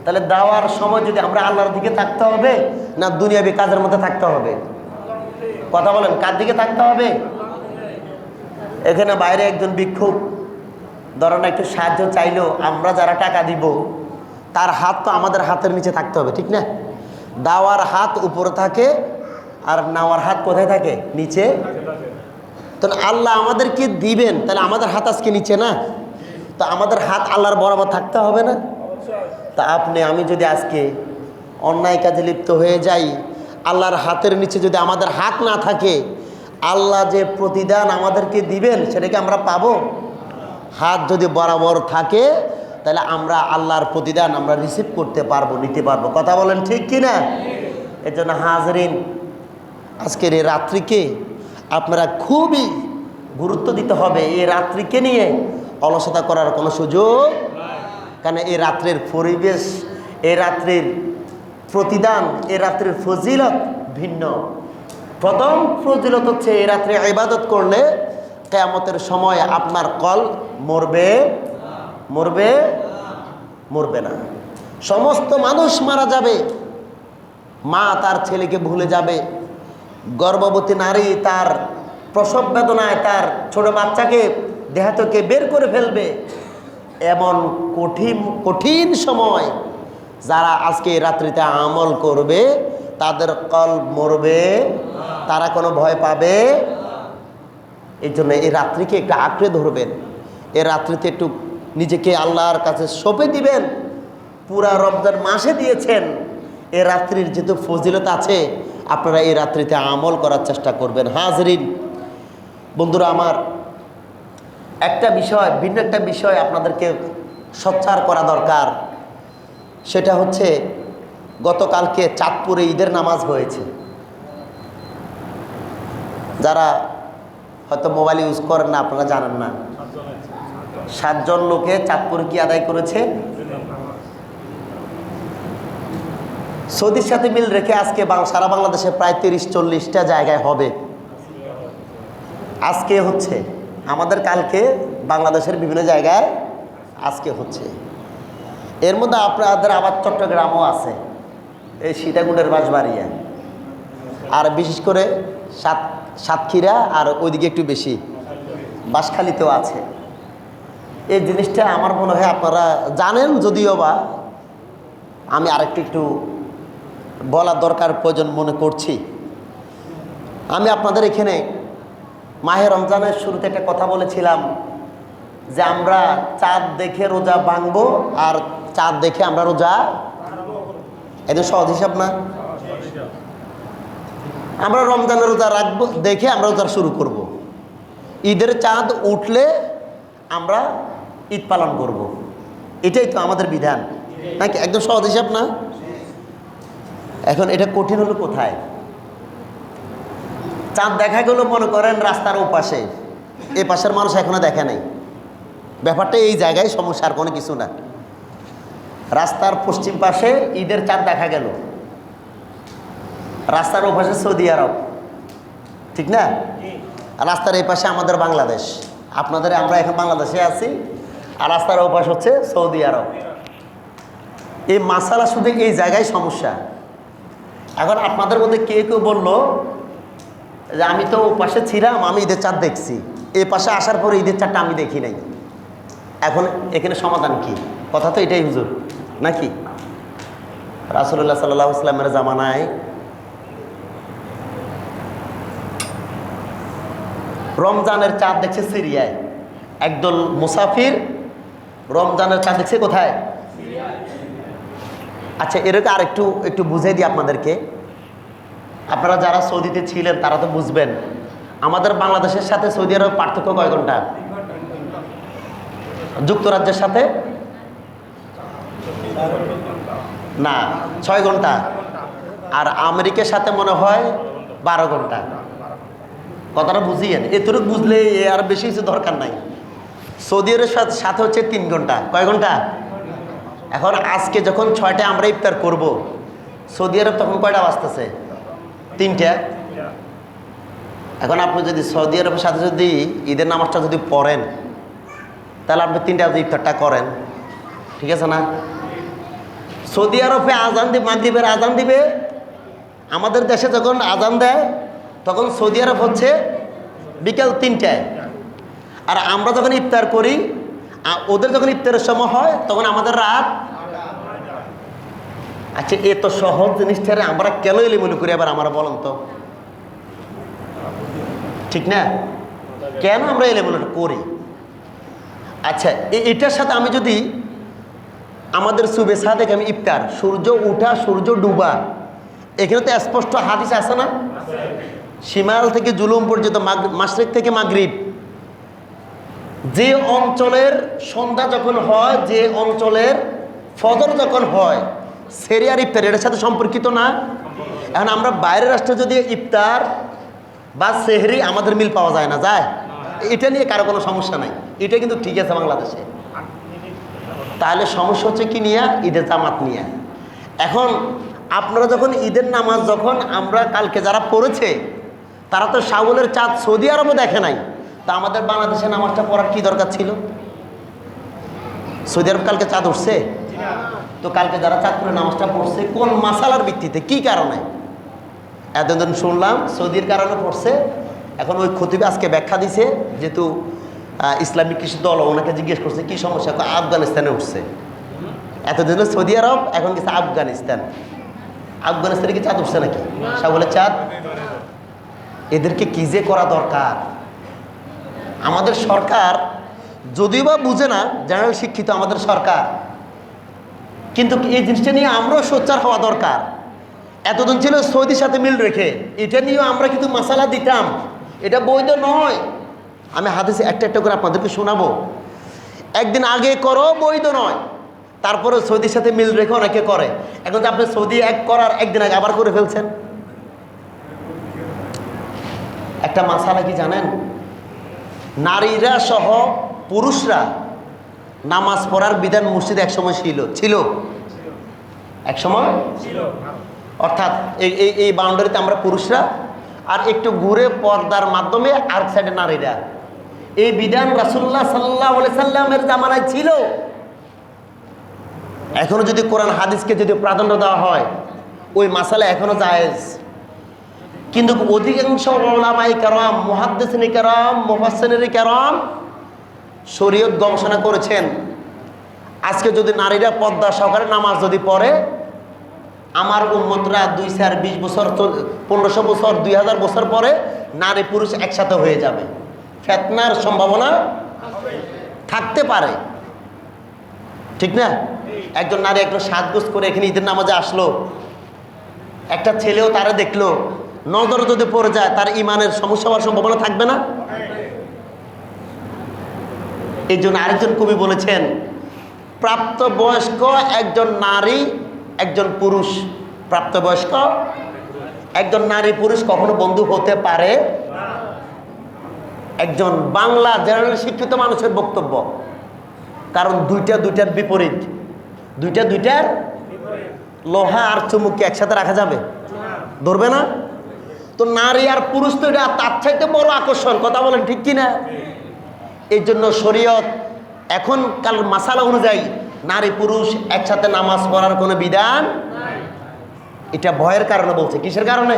তাহলে দেওয়ার সময় যদি আমরা আল্লাহর দিকে থাকতে হবে না দুনিয়াবি কাজের মধ্যে থাকতে হবে? কথা বলেন, কার দিকে থাকতে হবে? এখানে বাইরে একজন ভিক্ষুক ধরেন একটু সাহায্য চাইলো, আমরা যারা টাকা দিব তার হাত তো আমাদের হাতের নিচে থাকতে হবে, ঠিক না? দেওয়ার হাত উপরে থাকে আর নেওয়ার হাত কোথায় থাকে? নিচে। তো আল্লাহ আমাদেরকে দিবেন, তাহলে আমাদের হাত আজকে নিচে না, তো আমাদের হাত আল্লাহর বরাবর থাকতে হবে না? তা আপনি আমি যদি আজকে অন্যায় কাজে লিপ্ত হয়ে যাই, আল্লাহর হাতের নিচে যদি আমাদের হাত না থাকে, আল্লাহ যে প্রতিদান আমাদেরকে দিবেন সেটাকে আমরা পাবো? হাত যদি বরাবর থাকে তাহলে আমরা আল্লাহর প্রতিদান আমরা রিসিভ করতে পারবো, নিতে পারবো। কথা বলেন ঠিক কি না? এর জন্য হাজরিন, আজকের এই রাত্রিকে আপনারা খুবই গুরুত্ব দিতে হবে। এই রাত্রিকে নিয়ে অলসতা করার কোনো সুযোগ, কারণ এই রাত্রের পরিবেশ, এই রাত্রির প্রতিদান, এই রাত্রির ফজিলত ভিন্ন। প্রথম ফজিলত হচ্ছে এই রাত্রে ইবাদত করলে কিয়ামতের সময় আপনার কল মরবে মরবে মরবে না। সমস্ত মানুষ মারা যাবে, মা তার ছেলেকে ভুলে যাবে, গর্ভবতী নারী তার প্রসব বেদনায় তার ছোট বাচ্চাকে দেহ থেকে বের করে ফেলবে। এমন কঠিন কঠিন সময় যারা আজকে রাত্রিতে আমল করবে তাদের কলব মরবে, তারা কোনো ভয় পাবে। এই জন্য এই রাত্রিকে একটু আঁকড়ে ধরবেন, এই রাত্রিতে একটু নিজেকে আল্লাহর কাছে সঁপে দিবেন। পুরা রমজান মাসে দিয়েছেন, এ রাত্রির যেহেতু ফজিলত আছে, আপনারা এই রাত্রিতে আমল করার চেষ্টা করবেন। হাজরিন, বন্ধুরা আমার, একটা বিষয়, ভিন্ন একটা বিষয় আপনাদেরকে সোচ্চার করা দরকার। সেটা হচ্ছে গতকালকে চাঁদপুরে ঈদের নামাজ হয়েছে। যারা হয়তো মোবাইল ইউজ করেন না, আপনারা জানেন না, 7 জন লোকে চাঁদপুরে কি আদায় করেছে? সৌদির সাথে মিল রেখে আজকে সারা বাংলাদেশে প্রায় 30-40টা জায়গায় হবে। আজকে হচ্ছে, আমাদের কালকে বাংলাদেশের বিভিন্ন জায়গায় আজকে হচ্ছে। এর মধ্যে আপনাদের আবার চট্টগ্রামও আছে, এই সীতাকুণ্ডের বাঁশবাড়িয়া, আর বিশেষ করে সাতক্ষীরা, আর ওইদিকে একটু বেশি বাঁশখালীতেও আছে। এই জিনিসটা আমার মনে হয় আপনারা জানেন, যদিও বা আমি একটু বলার দরকার প্রয়োজন মনে করছি। আমি আপনাদের এখানে মাহে রমজানের শুরুতে একটা কথা বলেছিলাম যে আমরা চাঁদ দেখে রোজা ভাঙবো আর চাঁদ দেখে আমরা রোজা, এটা সহজ হিসাব না? আমরা রমজানের রোজা রাখবো, দেখে আমরা রোজা শুরু করব। ঈদের চাঁদ উঠলে আমরা ঈদ পালন করব। এটাই তো আমাদের বিধান নাকি? একদম সহজ হিসাব না? এখন এটা কঠিন হলো কোথায়? চাঁদ দেখা গেল মনে করেন রাস্তার ওপাশে, এ পাশের মানুষ এখনো দেখে নাই। ব্যাপারটা এই জায়গায় সমস্যা, আর কোনো কিছু না। রাস্তার পশ্চিম পাশে ঈদের চাঁদ দেখা গেল, রাস্তার ওপাশে সৌদি আরব, ঠিক না? আর রাস্তার এই পাশে আমাদের বাংলাদেশ, আপনাদের আমরা এখন বাংলাদেশে আছি, আর রাস্তার ওপাশ হচ্ছে সৌদি আরব। এই মাসালা শুধু এই জায়গায় সমস্যা। এখন আপনাদের মধ্যে কে কেউ বললো যে আমি তো ও পাশে ছিলাম, আমি ঈদের চাঁদ দেখছি, এ পাশে আসার পরে ঈদের চাঁদটা আমি দেখি নাই। এখন এখানে সমাধান কি? কথা তো এটাই হুজুর, নাকি? রাসূলুল্লাহ সাল্লাল্লাহু আলাইহি ওয়াসাল্লামের জামানায় রমজানের চাঁদ দেখছে সিরিয়ায়, একদল মুসাফির রমজানের চাঁদ দেখছে কোথায়? আচ্ছা, এরকম আর একটু বুঝিয়ে দিই আপনাদেরকে। আপনারা যারা সৌদিতে ছিলেন তারা তো বুঝবেন, আমাদের বাংলাদেশের সাথে সৌদি আরব পার্থক্য কয় ঘন্টা? যুক্তরাজ্যের সাথে না 6 ঘন্টা, আর আমেরিকার সাথে মনে হয় 12 ঘন্টা। কথাটা বুঝিয়েন, এতটুকু বুঝলে আর বেশি কিছু দরকার নাই। সৌদি আরবের সাথে হচ্ছে 3 ঘন্টা। কয় ঘন্টা? এখন আজকে যখন 6টায় আমরা ইফতার করব, সৌদি আরব তখন কয়টা বাজতেছে? 3টা। এখন আপনি যদি সৌদি আরবের সাথে যদি ঈদের নামাজটা যদি পড়েন, তাহলে আপনি 3টা ইফতারটা করেন, ঠিক আছে না? সৌদি আরবে আজান দিবে, মাগরিবের আজান দিবে। আমাদের দেশে যখন আজান দেয় তখন সৌদি আরব হচ্ছে বিকাল 3টায়, আর আমরা যখন ইফতার করি, ওদের যখন ইফতারের সময় হয় তখন আমাদের রাত। আচ্ছা, এত সহজ জিনিসটারে আমরা কেন এলিমুলি করি? আবার আমরা বলেন তো, ঠিক না? কেন আমরা এলিমুলিটা করি? আচ্ছা, এটার সাথে আমি যদি আমাদের সুবে সাদেক আমি ইফতার, সূর্য উঠা সূর্য ডুবা, এখানে তো স্পষ্ট হাদিস আছে না? শিমাল থেকে জুলুম পর্যন্ত, মাশরিক থেকে মাগরিব, যে অঞ্চলের সন্ধ্যা যখন হয়, যে অঞ্চলের ফজর যখন হয়, সেহরি আর ইফতার এটার সাথে সম্পর্কিত না? এখন আমরা বাইরের রাষ্ট্রে যদি ইফতার বা সেহরি আমাদের মিল পাওয়া যায় না, যায়? এটা নিয়ে কারো কোনো সমস্যা নাই, এটা কিন্তু ঠিক আছে বাংলাদেশে। তাহলে সমস্যা হচ্ছে কি নিয়ে? ঈদের জামাত নিয়ে। এখন আপনারা যখন ঈদের নামাজ যখন আমরা কালকে যারা পড়েছে, তারা তো শাওয়ালের চাঁদ সৌদি আরবও দেখে নাই, তা আমাদের বাংলাদেশে নামাজটা পড়ার কি দরকার ছিল? সৌদি আরব কালকে চাঁদ উঠছে, তো কালকে যারা চাঁদপুরে নামাজটা পড়ছে কোন মাসালার ভিত্তিতে, কি কারণে? এতদিন শুনলাম সৌদির কারণে পড়ছে। এখন ওই খতিবে আজকে ব্যাখ্যা দিছে, যেহেতু ইসলামিক কিছু দল ওনাকে জিজ্ঞেস করছে কি সমস্যা, আফগানিস্তানে উঠছে। এতদিন সৌদি আরব, এখন গেছে আফগানিস্তান। আফগানিস্তানে কি চাঁদ উঠছে নাকি? শাওয়ালের চাঁদ? এদেরকে কি যে করা দরকার। আমাদের সরকার যদিও বা বুঝে না, জেনারেল শিক্ষিত আমাদের সরকার, কিন্তু এই জিনিসটা নিয়ে আমরাও সোচ্চার হওয়া দরকার। এতদিন ছিল সৌদির সাথে মিল রেখে, এটা নিয়েও আমরা কিন্তু মাসালা দিতাম, এটা বৈধ নয়। আমি হাদিসে একটা করে আপনাদেরকে শোনাবো। একদিন আগে করো বৈধ নয়, তারপরে সৌদির সাথে মিল রেখে অনেকে করে। এখন যে আপনি সৌদি এক করার একদিন আগে আবার করে ফেলছেন। একটা মাসালা কি জানেন? নারীরা সহ পুরুষরা নামাজ পড়ার বিধান মসজিদ একসময় ছিল একসময়, অর্থাৎ এই বাউন্ডারিতে আমরা পুরুষরা, আর একটু ঘুরে পর্দার মাধ্যমে আর সাইডে নারীরা। এই বিধান রাসূলুল্লাহ সাল্লাল্লাহু আলাইহি সাল্লামের জামানায় ছিল। এখনো যদি কোরআন হাদিসকে যদি প্রাধান্য দেওয়া হয়, ওই মাসালা এখনো জায়েজ। কিন্তু অধিকাংশ উলামায়ে কেরাম, মুহাদ্দিসিনে কেরাম, মুফাসসিরিনে কেরাম শরীয়ত গবেষণা করেছেন, আজকে যদি নারীরা পর্দা সহকারে নামাজ যদি পড়ে, আমার উম্মতরা 2020 বছর, 1500 বছর, 2000 বছর পরে নারী পুরুষ একসাথে হয়ে যাবে। ফিতনার সম্ভাবনা থাকতে পারে, ঠিক না? একজন নারী একটু সাজগোজ করে এখানে ঈদের নামাজে আসলো, একটা ছেলেও তারা দেখলো, নজরে যদি পড়ে যায়, তার ইমানের সমস্যা হওয়ার সম্ভাবনা থাকবে না? এই জন্য আরেকজন কবি বলেছেন, প্রাপ্তবয়স্ক একজন নারী, একজন পুরুষ, প্রাপ্তবয়স্ক একজন নারী পুরুষ কখনো বন্ধু হতে পারে একজন বাংলা জেনারেল শিক্ষিত মানুষের বক্তব্য। কারণ দুইটার বিপরীত, দুইটার লোহা আর চুমুককে একসাথে রাখা যাবে? ধরবে না তো। নারী আর পুরুষ তো এটা তার চাইতে বড় আকর্ষণ, কথা বলেন ঠিক কিনা? এই জন্য শরীয়ত এখনকার মাসালা অনুযায়ী নারী পুরুষ একসাথে নামাজ পড়ার কোনো বিধান, এটা ভয়ের কারণে বলছে। কিসের কারণে?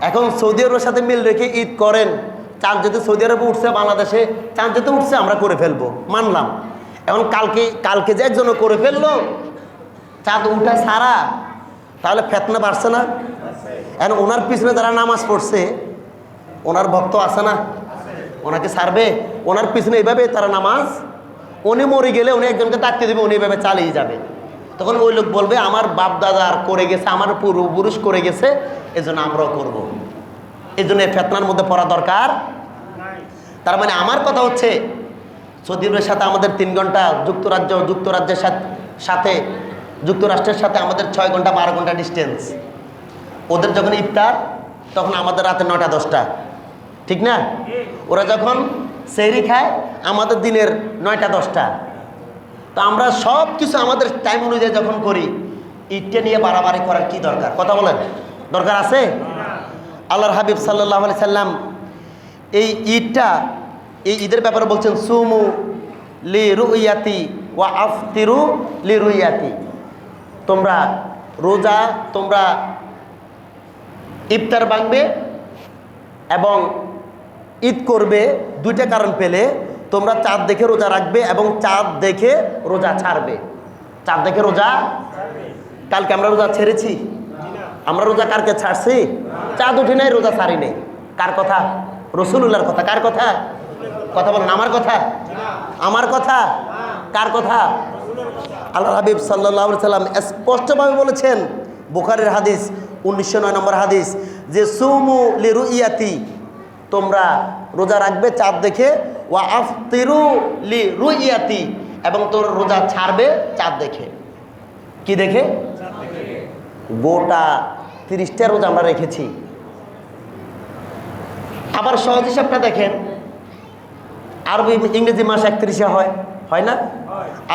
এখন সৌদি আরবের সাথে মিল রেখে ঈদ করেন, চাঁদ যেতে সৌদি আরবে উঠছে, বাংলাদেশে চাঁদ যেতে উঠছে, আমরা করে ফেলবো, মানলাম। এখন কালকে যে একজনও করে ফেললো চাঁদ উঠা সারা, তাহলে ফেতনা বাড়ছে না? এখন ওনার পিছনে যারা নামাজ পড়ছে ওনার ভক্ত আছে না, ওনাকে ছাড়বে? ওনার পিছনে এইভাবে তারা নামাজ, উনি মরে গেলে উনি একজনকে তাকিয়ে দেবে, উনি এইভাবে চালিয়ে যাবে। তখন ওই লোক বলবে আমার বাপ দাদার করে গেছে, আমার পূর্বপুরুষ করে গেছে, এজন্য আমরাও করব। এই জন্য এই ফেতনার মধ্যে পড়া দরকার। তার মানে আমার কথা হচ্ছে সৌদি আরবের সাথে আমাদের 3 ঘন্টা, যুক্তরাজ্যের সাথে যুক্তরাষ্ট্রের সাথে আমাদের 6 ঘন্টা 12 ঘন্টা ডিস্টেন্স। ওদের যখন ইফতার তখন আমাদের রাতে 9টা 10টা, ঠিক না? ওরা যখন সেহরি খায় আমাদের দিনের 9টা 10টা। তো আমরা সব কিছু আমাদের টাইম অনুযায়ী যখন করি, ঈদটা নিয়ে বাড়াবাড়ি করার কি দরকার? কথা বলেন, দরকার আছে? আল্লাহর হাবিব সাল্লাল্লাহু আলাইহি সাল্লাম এই ঈদের ব্যাপারে বলছেন সুমু লি রুইয়াতি ওয়া আফতিরু লি রুইয়াতি। তোমরা ইফতার ভাঙবে এবং ঈদ করবে, দুইটা কারণ পেলে। তোমরা চাঁদ দেখে রোজা রাখবে এবং চাঁদ দেখে রোজা ছাড়বে। চাঁদ দেখে রোজা, কালকে আমরা রোজা ছেড়েছি? আমরা রোজা কালকে ছাড়ছি? চাঁদ উঠে নাই, রোজা ছাড়ি নেই। কার কথা? রাসূলুল্লাহর কথা। কার কথা? কথা বলেন, আমার কথা? আমার কথা? কার কথা? আল্লাহর হাবিব সাল্লাল্লাহু আলাইহি সাল্লাম স্পষ্টভাবে বলেছেন, বুখারীর হাদিস 1909 নম্বর হাদিস, যে সুমু লিরুইয়াতি, তোমরা রোজা রাখবে চাঁদ দেখে, ওয়া আফতিরু লিরুইয়াতি, এবং তোমরা রোজা ছাড়বে চাঁদ দেখে। কি দেখে? গোটা 30টা রোজা আমরা রেখেছি। আবার সহজ হিসাবটা দেখেন, ইংরেজি মাস 31 হয় না?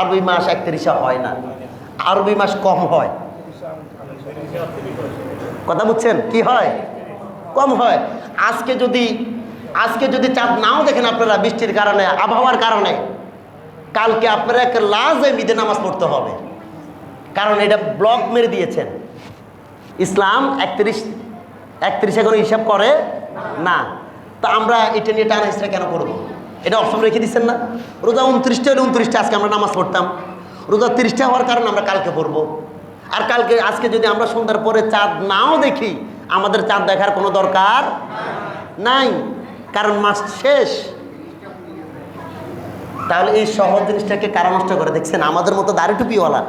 আরবি মাস 31 হয় না, আরবি মাস কম হয়। কথা বুঝছেন? কি হয়? কম হয়। আজকে যদি চাঁদ নাও দেখেন আপনারা, বৃষ্টির কারণে, আবহাওয়ার কারণে, কালকে আপনারা একটা লাজে ঈদের নামাজ পড়তে হবে। কারণ এটা ব্লক মেরে দিয়েছেন। ইসলাম 31 কোনো হিসাব করে না। তো আমরা এটা নিয়ে টানা হিসেবে কেন করবো? এটা অপশন রেখে দিচ্ছেন না? রোজা 29টা হলে 29টা আজকে আমরা নামাজ পড়তাম, রোজা 30টা হওয়ার কারণে আমরা কালকে পড়বো। আর আজকে যদি আমরা সন্ধ্যার পরে চাঁদ নাও দেখি, আমাদের চাঁদ দেখার কোনো দরকার নাই, কারণ মাস শেষ। তাহলে এই সহজ জিনিসটাকে কারা নষ্ট করে? দেখছেন আমাদের মতো দাড়ি টুপিওয়ালা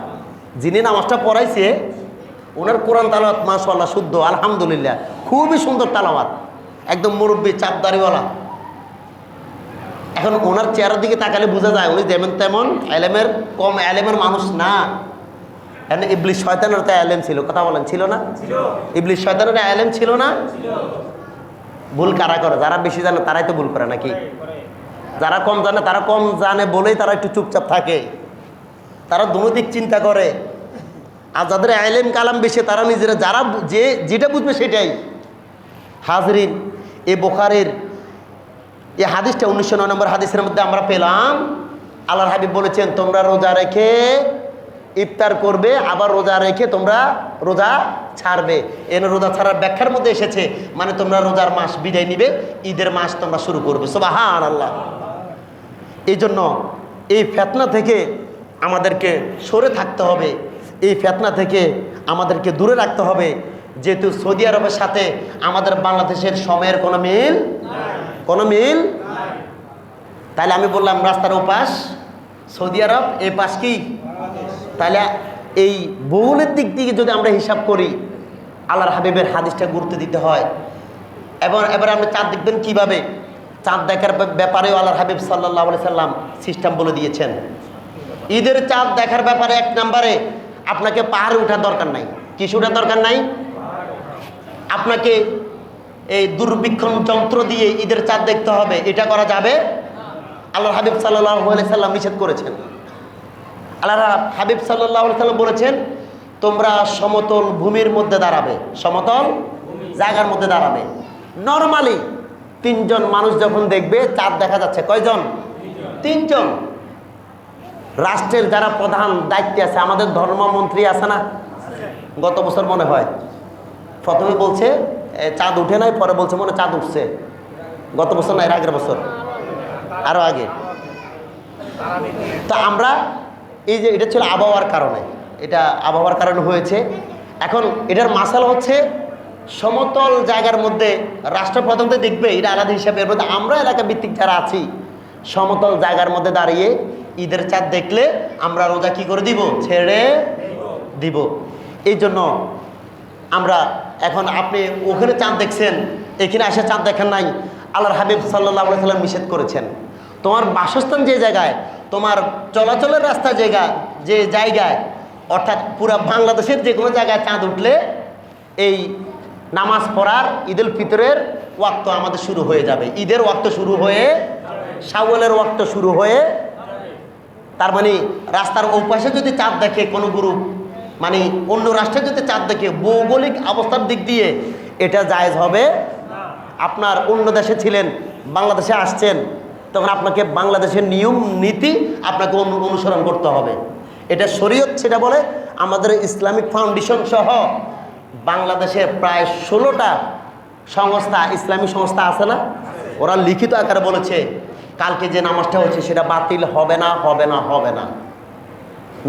যিনি নামাজটা পড়াইছে, ওনার কোরআন তালাওয়াত মাশাআল্লাহ শুদ্ধ, আলহামদুলিল্লাহ, খুবই সুন্দর তালাওয়াত, একদম মুরব্বী চাপদারিওয়ালা। এখন ওনার চেহারার দিকে তাকালে বোঝা যায় উনি যেমন তেমন কম এলেমের মানুষ না। এখন ইবলিস শয়তানের তো এলেম ছিল। কথা বলেন, ছিল না? ইবলিস শয়তানের এলেম ছিল না? ভুল কারা করে? যারা বেশি জানে তারাই তো ভুল করে নাকি? যারা কম জানে তারা কম জানে বলেই তারা একটু চুপচাপ থাকে, তারা দুনো দিক চিন্তা করে। আর যাদের এলেম কালাম বেশি তারা নিজেরা যেটা বুঝবে সেটাই। হাজরিন, এই বুখারীর এই হাদিসটা 1909 নম্বর হাদিসের মধ্যে আমরা পেলাম, আল্লাহর হাবিব বলেছেন তোমরা রোজা রেখে ইফতার করবে, আবার রোজা রেখে তোমরা রোজা ছাড়বে। এনে রোজা ছাড়ার ব্যাখ্যার মধ্যে এসেছে, মানে তোমরা রোজার মাস বিদায় নিবে, ঈদের মাস তোমরা শুরু করবে। সুবহানাল্লাহ। এই জন্য এই ফিতনা থেকে আমাদেরকে সরে থাকতে হবে, এই ফিতনা থেকে আমাদেরকে দূরে রাখতে হবে। যেহেতু সৌদি আরবের সাথে আমাদের বাংলাদেশের সময়ের কোনো মিল, তাহলে আমি বললাম রাস্তার ওপাশ সৌদি আরব, এই পাশ কি? তাহলে এই ভূগোলের দিক থেকে যদি আমরা হিসাব করি, আল্লাহর হাবিবের হাদিসটা গুরুত্ব দিতে হয়। এবার আপনি চাঁদ দেখবেন কিভাবে? চাঁদ দেখার ব্যাপারেও আল্লাহর হাবিব সাল্লাল্লাহু আলাইহি সাল্লাম সিস্টেম বলে দিয়েছেন। ঈদের চাঁদ দেখার ব্যাপারে 1 নম্বরে আপনাকে পাহাড়ে ওঠার দরকার নাই। কিসে ওঠার দরকার নাই? আপনাকে এই দূরবীক্ষণ যন্ত্র দিয়ে ঈদের চাঁদ দেখতে হবে, এটা করা যাবে? আল্লাহ হাবিব সাল্লাল্লাহু আলাইহি সাল্লাম নিষেধ করেছেন। আল্লাহ হাবিব সাল্লাল্লাহু আলাইহি সাল্লাম বলেছেন, তোমরা সমতল ভূমির মধ্যে দাঁড়াবে, সমতল জায়গার মধ্যে দাঁড়াবে। নরমালি 3 জন মানুষ যখন দেখবে চাঁদ দেখা যাচ্ছে, কয়জন? 3 জন। রাষ্ট্রের যারা প্রধান দায়িত্বে আছে, আমাদের ধর্মমন্ত্রী আছে না, গত বছর মনে হয় প্রথমে বলছে চাঁদ উঠে নাই, পরে বলছে মনে চাঁদ উঠছে। গত বছর না, এর আগের বছর, আরো আগে। তো আমরা এই যে এটা ছিল আবহাওয়ার কারণে, এটা আবহাওয়ার কারণে হয়েছে। এখন এটার মাসালা হচ্ছে সমতল জায়গার মধ্যে রাষ্ট্রপ্রধান তো দেখবে, এটা আলাদা হিসাবে। এর মধ্যে আমরা এলাকা ভিত্তিক যারা আছি, সমতল জায়গার মধ্যে দাঁড়িয়ে ঈদের চাঁদ দেখলে আমরা রোজা কি করে দিব? ছেড়ে দিব। এই জন্য আমরা এখন, আপনি ওখানে চাঁদ দেখছেন, এখানে এসে চাঁদ দেখেন নাই, আল্লাহর হাবিব সাল্লাল্লাহু আলাইহি সাল্লাম নিষেধ করেছেন। তোমার বাসস্থান যে জায়গায়, তোমার চলাচলের রাস্তা যে জায়গায়, অর্থাৎ পুরো বাংলাদেশের যে কোনো জায়গায় চাঁদ উঠলে এই নামাজ পড়ার, ঈদুল ফিতরের ওয়াক্ত আমাদের শুরু হয়ে যাবে। ঈদের ওয়াক্ত শুরু হয়ে, শাওয়ালের ওয়াক্ত শুরু হয়ে, তার মানে রাস্তার ওপাশে যদি চাঁদ দেখে কোনো গ্রুপ, মানে অন্য রাষ্ট্রে যদি চাঁদ দেখে, ভৌগোলিক অবস্থার দিক দিয়ে এটা জায়েজ হবে। আপনার অন্য দেশে ছিলেন, বাংলাদেশে আসছেন, তখন আপনাকে বাংলাদেশের নিয়ম নীতি আপনাকে অনুসরণ করতে হবে। এটা শরীয়ত সেটা বলে। আমাদের ইসলামিক ফাউন্ডেশন সহ বাংলাদেশে প্রায় 16টা সংস্থা, ইসলামী সংস্থা আছে না, ওরা লিখিত আকারে বলেছে কালকে যে নামাজটা হচ্ছে সেটা বাতিল হবে না, হবে না, হবে না।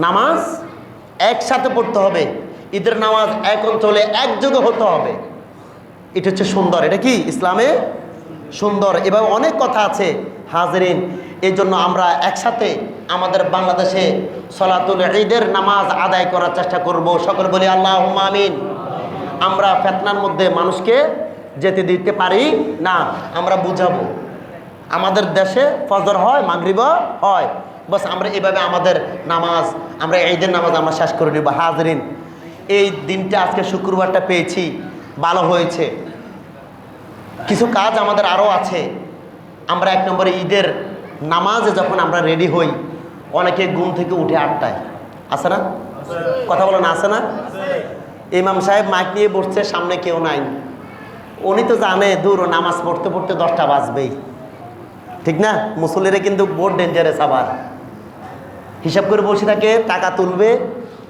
নামাজ একসাথে পড়তে হবে, ঈদের নামাজ এক অঞ্চলে একযোগে হতে হবে। এটা হচ্ছে সুন্দর, এটা কি ইসলামে সুন্দর। এভাবে অনেক কথা আছে হাজরিন। এই জন্য আমরা একসাথে আমাদের বাংলাদেশে সলাতুল ঈদের নামাজ আদায় করার চেষ্টা করব। সকলে বলি আল্লাহুম্মা আমিন। আমরা ফিতনার মধ্যে মানুষকে যেতে দিতে পারি না, আমরা বুঝাবো। আমাদের দেশে ফজর হয়, মাগরিব হয়, বাস আমরা এভাবে আমাদের নামাজ, আমরা ঈদের নামাজ আমরা শেষ করে নেব। হাজরিন, এই দিনটা আজকে শুক্রবারটা পেয়েছি, ভালো হয়েছে। কিছু কাজ আমাদের আরও আছে। আমরা 1 নম্বরে ঈদের নামাজে যখন আমরা রেডি হই, অনেকে ঘুম থেকে উঠে 8টায়, আছে না? কথা বলেন, আছে না? ইমাম সাহেব মাইক নিয়ে বসছে, সামনে কেউ নাই, উনি তো জানে দূর নামাজ পড়তে পড়তে 10টা বাজবেই, ঠিক না? মুসল্লিরা কিন্তু বহুত ডেঞ্জারাস। আবার হিসাব করে বসে থাকে, টাকা তুলবে,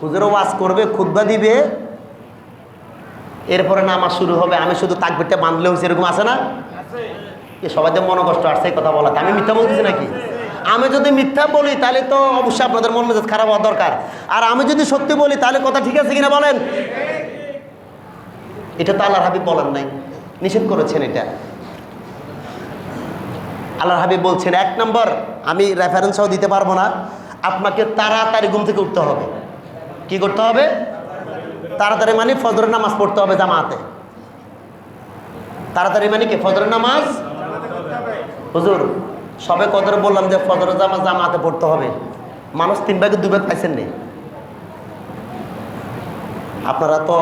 হুজুরও ওয়াজ করবে, খুতবা দিবে, এরপরে নামাজ শুরু হবে। আমি শুধু তাকবীরটা বাঁধলে হয়েছে, এরকম আছে না? সবাই তো মনে কষ্ট আসছে এই কথা বলাতে। আমি মিথ্যা বলতেছি নাকি? আমি যদি মিথ্যা বলি তাহলে তো অবশ্যই আপনাদের মন মেজাজ খারাপ হওয়া দরকার। আর আমি যদি সত্যি বলি তাহলে কথা ঠিক আছে কিনা বলেন? এটা তো আল্লাহর হাবিব বলেন নাই, নিষেধ করেছেন এটা। আল্লাহর হাবিব বলছেন 1 নম্বর, আমি রেফারেন্সও দিতে পারবো না, আপনাকে তাড়াতাড়ি ঘুম থেকে উঠতে হবে। কি করতে হবে? তাড়াতাড়ি মানে ফজরের নামাজ পড়তে হবে জামাতে। তাড়াতাড়ি মানে কি? ফজরের নামাজ। হুজুর সবে কদরে বললাম যে ফজরের নামাজ জামাতে পড়তে হবে, মানুষ 3 ভাগে 2 ভাগ পাইছেন নি? আপনারা তো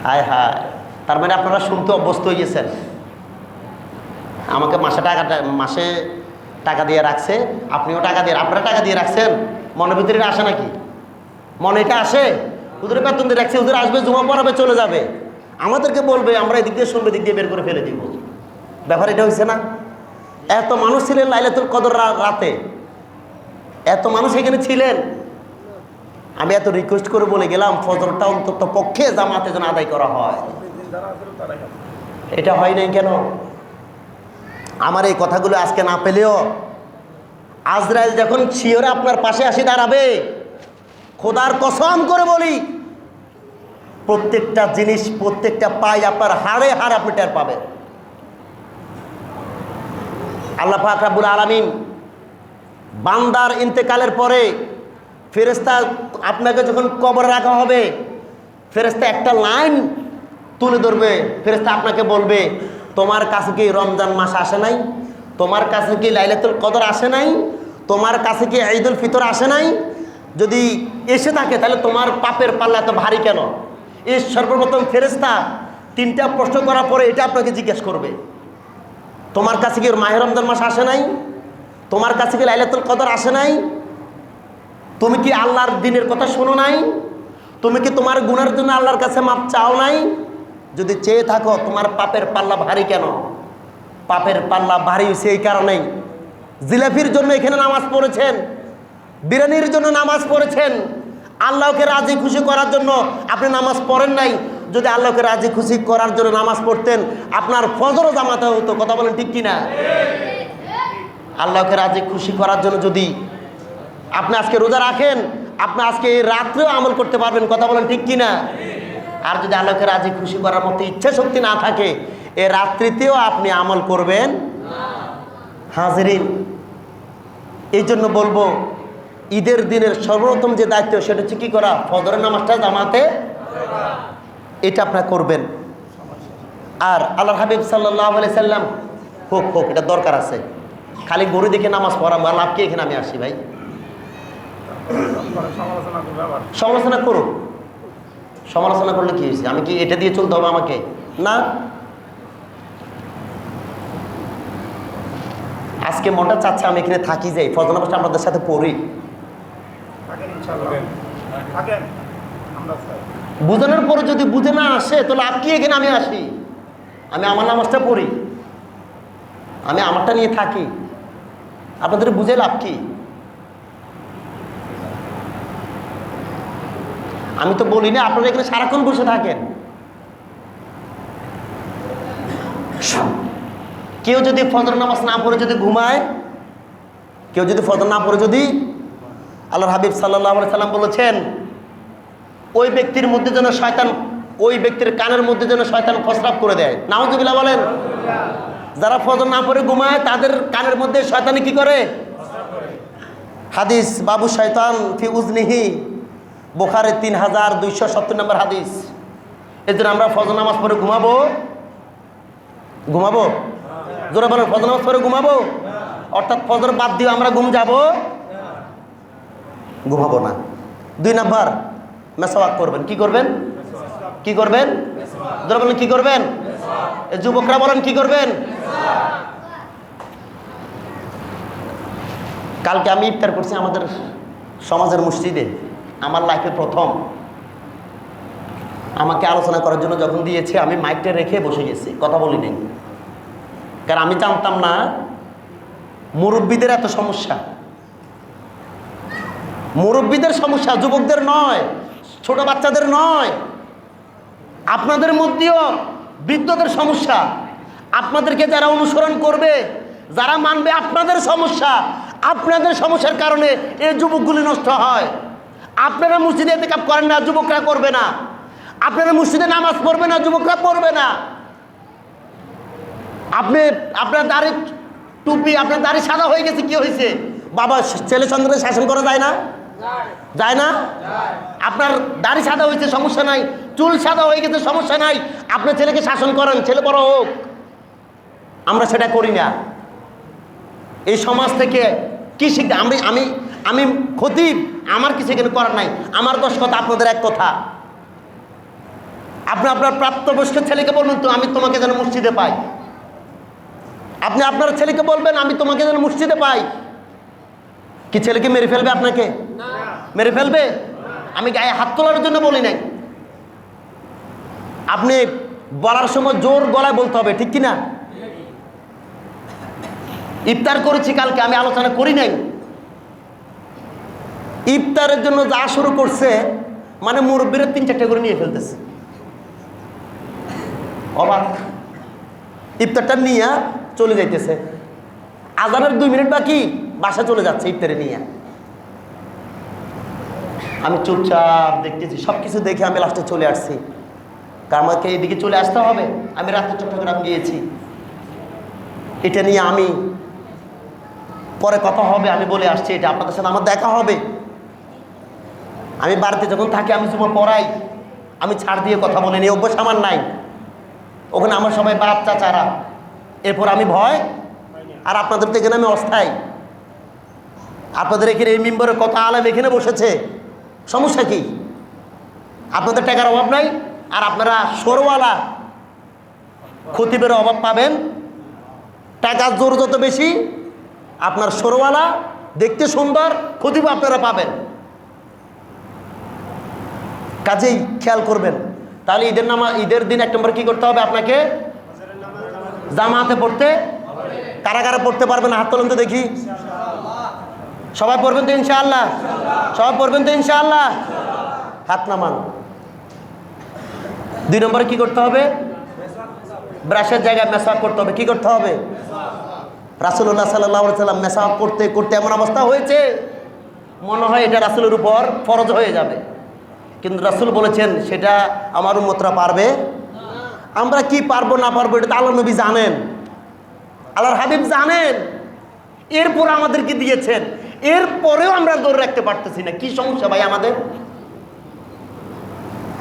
হায় হায়, তার মানে আপনারা শুনতে অভ্যস্ত হয়ে গেছেন। আমাকে মাসে টাকা দিয়ে রাখছে, আপনিও টাকা দিয়ে, আপনারা টাকা দিয়ে রাখছেন, মনের ভিতরে আসে নাকি? মনে এটা আসে? হুজুরের বেতন দিয়ে রাখছে, হুজুর আসবে, জমা পড়াবে, চলে যাবে, আমাদেরকে বলবে, আমরা এদিক দিয়ে শুনবে, দিক দিয়ে বের করে ফেলে দিব। ব্যাপার এটা হয়েছে না? এত মানুষ ছিলেন লাইলাতুল কদর রাতে, এত মানুষ এখানে ছিলেন। আমি এত রিকোয়েস্ট করে বলে গেলাম ফজরটা অন্তত পক্ষে জামাতে যেন আদায় করা হয়। এটা হয় নাই কেন? আমার এই কথাগুলো আজকে না পেলেও আজরাইল যখন শিওরে আপনার পাশে আসি দাঁড়াবে, খোদার কসম করে বলি, প্রত্যেকটা জিনিস, প্রত্যেকটা পাই আপনার হাড়ে হাড় আপনি টের পাবেন। আল্লাহ পাক রব্বুল আলামিন বান্দার ইন্তেকালের পরে ফেরেশতা আপনাকে যখন কবরে রাখা হবে, ফেরেশতা একটা লাইন তুলে ধরবে। ফেরেশতা আপনাকে বলবে, তোমার কাছে কি রমজান মাস আসে নাই? তোমার কাছে কি লাইলাতুল কদর আসে নাই? তোমার কাছে কি ঈদুল ফিতর আসে নাই? যদি এসে থাকে তাহলে তোমার পাপের পাল্লা এত ভারী কেন? এই সর্বপ্রথম ফেরেশতা 3টা প্রশ্ন করার পরে এটা আপনাকে জিজ্ঞেস করবে, তোমার কাছে কি মাহে রমজান মাস আসে নাই? তোমার কাছে কি লাইলাতুল কদর আসে নাই? তুমি কি আল্লাহর দিনের কথা শোনো নাই? তুমি কি তোমার গুনার জন্য আল্লাহর কাছে মাপ চাও নাই? যদি চেয়ে থাকো, তোমার পাপের পাল্লা ভারী কেন? পাপের পাল্লা ভারী হয়েছে এই কারণেই, জিলাপির জন্য এখানে নামাজ পড়েছেন, বিরিয়ানির জন্য নামাজ পড়েছেন, আল্লাহকে রাজি খুশি করার জন্য আপনি নামাজ পড়েন নাই। যদি আল্লাহকে রাজি খুশি করার জন্য নামাজ পড়তেন, আপনার ফজরও জামাতে হতো। কথা বলেন ঠিক কিনা? আল্লাহকে রাজি খুশি করার জন্য যদি আপনি আজকে রোজা রাখেন, আপনি আজকে এই রাত্রেও আমল করতে পারবেন। কথা বলেন ঠিক কিনা? আর যদি আল্লাহকে রাজি খুশি করার মতো ইচ্ছা শক্তি না থাকে, এই রাত্রিতেও আপনি আমল করবেন হাজিরিন। এই জন্য বলবো, ঈদের দিনের সর্বপ্রথম যে দায়িত্ব সেটা হচ্ছে কি করা? ফজরের নামাজটা জামাতে, এটা আপনারা করবেন। আর আল্লাহর হাবিব সাল্লাল্লাহু আলাইহি সাল্লাম, হোক হোক এটা দরকার আছে, খালি গরু দেখে নামাজ পড়া লাভ কি? এখানে আমি আসি ভাই, সমালোচনা করুন। সমালোচনা করলে কি হয়েছে? আমি কি এটা দিয়ে চলতে হবে আমাকে? না। আজকে মনটা চাচ্ছে আমি এখানে থাকি, যাই ফজর নামাজটা আপনাদের সাথে পড়ি। বুঝানোর পরে যদি বুঝে না আসে তাহলে লাভ কি? এখানে আমি আসি, আমি আমার নামাজটা পড়ি, আমি আমারটা নিয়ে থাকি, আপনাদের বুঝে লাভ কি? আমি তো বলি না আপনারা এখানে সারাক্ষণ বসে থাকেন। কেউ যদি ফজর নামাজ না পড়ে যদি ঘুমায়, কেউ যদি ফজর না পড়ে যদি, আল্লাহর হাবিব সাল্লাল্লাহু আলাইহি সাল্লাম বলেছেন, ওই ব্যক্তির মধ্যে যেন শয়তান, ওই ব্যক্তির কানের মধ্যে যেন শয়তান প্রস্রাব করে দেয়। নাউজুবিল্লাহ বলেন। যারা ফজর না পড়ে ঘুমায় তাদের কানের মধ্যে শয়তানি কি করে? হাদিস বাবু শয়তান ফি উজনিহি, বুখারী 3270 নম্বর হাদিস। এই জন্য আমরা ফজর নামাজ পড়ে ঘুমাবো, ঘুমাবো জোরে বলেন, ফজর নামাজ পড়ে ঘুমাবো? অর্থাৎ ফজর বাদ দিয়ে আমরা ঘুম যাব? ঘুমাবো না। 2 নাম্বার, মেসওয়াক করবেন। কি করবেন? কি করবেন? জোরে বলেন কি করবেন? যুবকরা বলেন কি করবেন? কালকে আমি ইফতার করছি আমাদের সমাজের মসজিদে, আমার লাইফে প্রথম। আমাকে আলোচনা করার জন্য যখন দিয়েছে, আমি মাইকটা রেখে বসে গেছি, কথা বলি নাই। কারণ আমি জানতাম না মুরব্বীদের এত সমস্যা। মুরব্বীদের সমস্যা, যুবকদের নয়, ছোট বাচ্চাদের নয়, আপনাদের মধ্যেও বৃদ্ধদের সমস্যা। আপনাদেরকে যারা অনুসরণ করবে, যারা মানবে, আপনাদের সমস্যা। আপনাদের সমস্যার কারণে এই যুবকগুলি নষ্ট হয়। আপনারা মসজিদে ইতিকাফ করেন না, যুবকরা করবে না। আপনারা মসজিদে নামাজ পড়বে না, যুবকরা পড়বে না। আপনি আপনার দাড়ি টুপি, আপনার দাড়ি সাদা হয়ে গেছে, কি হয়েছে? বাবা ছেলে সন্তানের শাসন করা যায় না? যায় না? আপনার দাড়ি সাদা হয়েছে, সমস্যা নাই। চুল সাদা হয়ে গেছে, সমস্যা নাই। আপনার ছেলেকে শাসন করেন, ছেলে বড় হোক। আমরা সেটা করি না। এই সমাজ থেকে কি শিখতে? আমি খতিব, আমার কিছু এখানে করার নাই। আমার 10 কথা, আপনাদের 1 কথা। আপনি আপনার প্রাপ্তবয়স্ক ছেলেকে বলবেন, তো আমি তোমাকে যেন মসজিদে পাই। আপনি আপনার ছেলেকে বলবেন, আমি তোমাকে যেন মসজিদে পাই। কি ছেলেকে মেরে ফেলবে আপনাকে? মেরে ফেলবে? আমি গায়ে হাত তোলার জন্য বলি নাই। আপনি বলার সময় জোর গলায় বলতে হবে, ঠিক কিনা? ইফতার করেছি কালকে, আমি আলোচনা করি নাই। ইফতারের জন্য যা শুরু করছে, মানে মুরব্বীরা 3-4টা করে নিয়ে ফেলতেছে। অবাক। ইফতারটা নিয়ে চলে যাইতেছে, আজানের 2 মিনিট বাকি, বাসা চলে যাচ্ছে ইফতারে নিয়ে। আমি চুপচাপ দেখতেছি, সব কিছু দেখে আমি লাস্টে চলে আসছি। কারণ আমাকে এইদিকে চলে আসতে হবে। আমি রাতে চট্টগ্রাম গিয়েছি, এটা নিয়ে আমি পরে কথা হবে, আমি বলে আসছি, এটা আপনাদের সাথে আমার দেখা হবে। আমি বাড়িতে যখন থাকি, আমি জুমা পড়াই, আমি ছাড় দিয়ে কথা বলিনি, অভ্যাস আমার নাই। ওখানে আমার সবাই বাপ চাচারা, এরপর আমি ভয়। আর আপনাদের তো এখানে আমি অস্থায়ী। আপনাদের এখানে এই মেম্বারে কত আলেম এখানে বসেছে, সমস্যা কি? আপনাদের টাকার অভাব নাই, আর আপনারা সরওয়ালা খতিবের অভাব পাবেন। টাকার জোর যত বেশি, আপনার সরওয়ালা দেখতে সুন্দর খতিব আপনারা পাবেন। কাজেই খেয়াল করবেন। তাহলে ঈদের দিন 1 নম্বর কি করতে হবে? আপনাকে জামাতে পড়তে। কারা কারা পড়তে পারবেন হাত তোলেন তো দেখি। সবাই পড়বেন তো ইনশাআল্লাহ? সবাই পড়বেন তো ইনশাআল্লাহ? হাত নামান। 2 নম্বরে কি করতে হবে? ব্রাশের জায়গায় মেসওয়াক করতে হবে। কি করতে হবে? রাসূলুল্লাহ সাল্লাল্লাহু আলাইহি সাল্লাম মেসওয়াক করতে করতে এমন অবস্থা হয়েছে মনে হয় এটা রাসূলের উপর ফরজ হয়ে যাবে, কিন্তু রাসূল বলেছেন সেটা আমার উম্মতরা পারবে। আমরা কি পারবো না পারবো এটা তো আল্লাহর নবী জানেন, আল্লাহর হাবিব জানেন। এরপর আমাদেরকে দিয়েছেন, এরপরেও আমরা ধরে রাখতে পারতেছি না। কি সমস্যা ভাই আমাদের?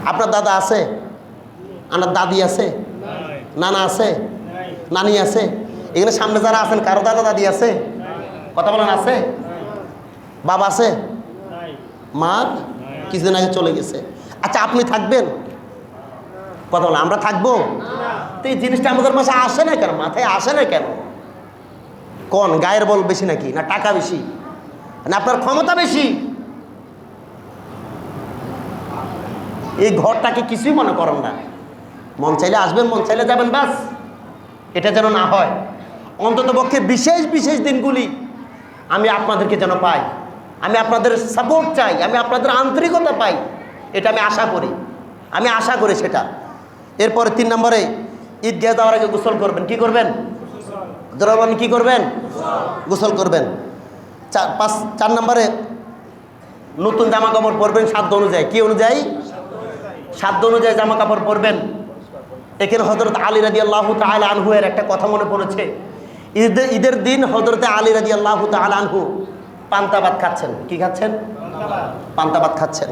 আপনার দাদা আছে, আমার দাদি আছে, নানা আছে, নানি আছে। এখানে সামনে যারা আছেন কারো দাদা দাদি আছে? কথা বলেন, আছে? বাবা আছে? মা কিছুদিন আগে চলে গেছে। আচ্ছা, আপনি থাকবেন? কথা বলেন, আমরা থাকবো? তো এই জিনিসটা আমাদের মাঝে আসে না কেন, মাথায় আসে না কেন? কোন গায়ের বল বেশি নাকি, না টাকা বেশি, না আপনার ক্ষমতা বেশি? এই ঘরটাকে কিছুই মনে করেন না। মন চাইলে আসবেন, মন চাইলে যাবেন, বাস। এটা যেন না হয়। অন্তত পক্ষে বিশেষ বিশেষ দিনগুলি আমি আপনাদেরকে যেন পাই, আমি আপনাদের সাপোর্ট চাই, আমি আপনাদের আন্তরিকতা পাই, এটা আমি আশা করি সেটা। এরপরে 3 নম্বরে ঈদগাহে যাওয়ার আগে গোসল করবেন। কি করবেন? দ্রবণ কি করবেন? গোসল করবেন। 4 নম্বরে নতুন জামা কাপড় পরবেন সাধ্য অনুযায়ী। কি অনুযায়ী? সাধ্য অনুযায়ী জামা কাপড় পরবেন। এখানে হযরত আলী রাদিয়াল্লাহু তাআলা আনহু এর একটা কথা মনে পড়েছে। ঈদের দিন হযরত আলী রাদিয়াল্লাহু তাআলা আনহু পান্তা ভাত খাচ্ছেন। কি খাচ্ছেন? পান্তা ভাত খাচ্ছেন।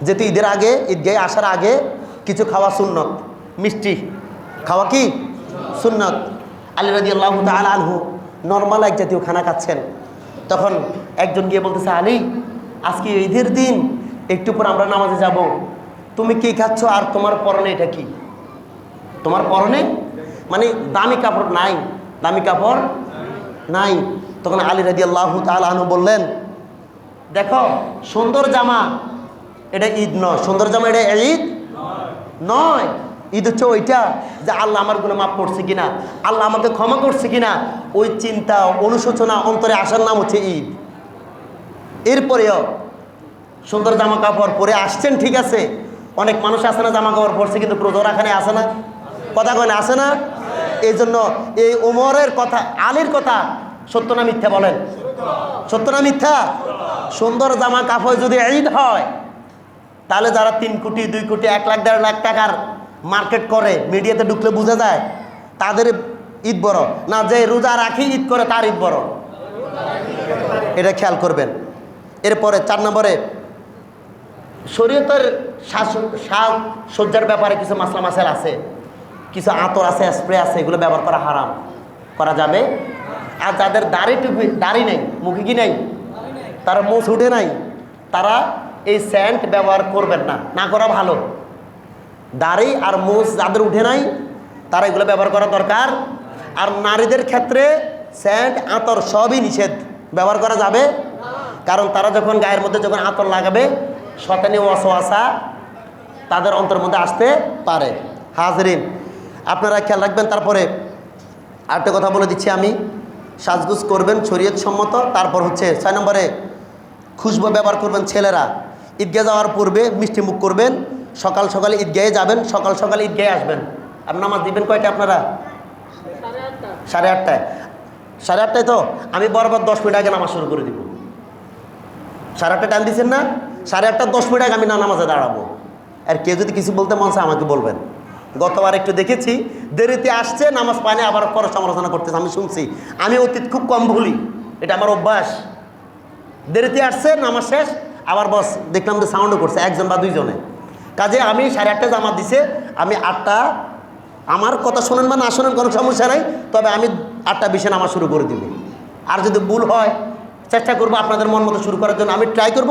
যেহেতু ঈদের আগে, ঈদগাহে আসার আগে কিছু খাওয়া সুন্নত, মিষ্টি খাওয়া কি সুন্নত। আলী রাদিয়াল্লাহু তাআলা আনহু নরমাল এক জাতীয় খানা খাচ্ছেন। তখন একজন গিয়ে বলতেছে, আলী, আজকে ঈদের দিন, একটু পর আমরা নামাজে যাব, তুমি কি খাচ্ছ আর তোমার পরনে এটা কি? তোমার পরনে মানে দামি কাপড় নাই, দামি কাপড় নাই। তখন আলী রাদিয়াল্লাহু তাআলা আনহু বললেন, দেখো, সুন্দর জামা এটা ঈদ নয়, সুন্দর জামা এটা ঈদ নয়। ঈদ হচ্ছে ওইটা যে আল্লাহ আমার গুনাহ মাফ করছে কিনা, আল্লাহ আমাকে ক্ষমা করছে কিনা, ওই চিন্তা অনুশোচনা অন্তরে আসার নাম হচ্ছে ঈদ। এরপরেও সুন্দর জামা কাপড় পরে আসছেন, ঠিক আছে। অনেক মানুষ আসে না জামা কাপড় পরছে কিন্তু রোজা রাখানে আসে না, কথা কয় না, আসে না। এই জন্য এই ওমরের কথা, আলীর কথা সত্য না মিথ্যা বলেন? সত্য না মিথ্যা? সুন্দর জামা কাপড় যদি ঈদ হয়, তাহলে যারা 3 কোটি 2 কোটি 1 লাখ 1.5 লাখ টাকার মার্কেট করে, মিডিয়াতে ঢুকলে বোঝা যায় তাদের ঈদ বড় না, যে রোজা রাখি ঈদ করে তার ঈদ বড়। এটা খেয়াল করবেন। এরপরে 4 নম্বরে শরীয়তের সাজসজ্জার ব্যাপারে কিছু মাসলা মাসাইল আছে, কিছু আতর আছে, স্প্রে আছে, এগুলো ব্যবহার করা হারাম, করা যাবে। আর যাদের দাড়ি নেই, মুখে কি নেই, তারা মোছ উঠে নাই, তারা এই স্যান্ট ব্যবহার করবেন না, না করা ভালো। দাড়ি আর মোছ যাদের উঠে নাই তারা এগুলো ব্যবহার করা দরকার। আর নারীদের ক্ষেত্রে স্যান্ট আতর সবই নিষেধ, ব্যবহার করা যাবে। কারণ তারা যখন গায়ের মধ্যে যখন আতর লাগাবে, শয়তানি ওয়াসওয়াসা তাদের অন্তরের মধ্যে আসতে পারে। হাজরিন, আপনারা খেয়াল রাখবেন। তারপরে আরেকটা কথা বলে দিচ্ছি আমি, সাজগুজ করবেন শরীয়ত সম্মত। তারপর হচ্ছে 6 নম্বরে খুশবু ব্যবহার করবেন। ছেলেরা ঈদগাহে যাওয়ার পূর্বে মিষ্টি মুখ করবেন। সকাল সকালে ঈদগাহে যাবেন, সকাল সকালে ঈদগাহে আসবেন। আর নামাজ দিবেন কয়টা আপনারা? 8:30। 8:30 তো আমি বরাবর 10 মিনিট আগে নামাজ শুরু করে দিব। 8:30 টাইম দিচ্ছেন না? 8:30 10 মিনিট আগে আমি নামাজে দাঁড়াবো। আর কেউ যদি কিছু বলতে মন চায় আমাকে বলবেন। গতবার একটু দেখেছি দেরিতে আসছে, নামাজ পায়নি, আবার পরে সমালোচনা করতেছে, আমি শুনছি। আমি অতীত খুব কম ভুলি, এটা আমার অভ্যাস। দেরিতে আসছে, নামাজ শেষ, আবার বস দেখলাম যে সাউন্ডও করছে 1জন বা 2জনে। কাজে আমি 8:30 জামাত দিছে, আমি 8টা, আমার কথা শোনেন বা না শোনেন কোনো সমস্যা নাই, তবে আমি 8:20 নামাজ শুরু করে দিব। আর যদি ভুল হয় চেষ্টা করবো আপনাদের মন মতো শুরু করার জন্য, আমি ট্রাই করব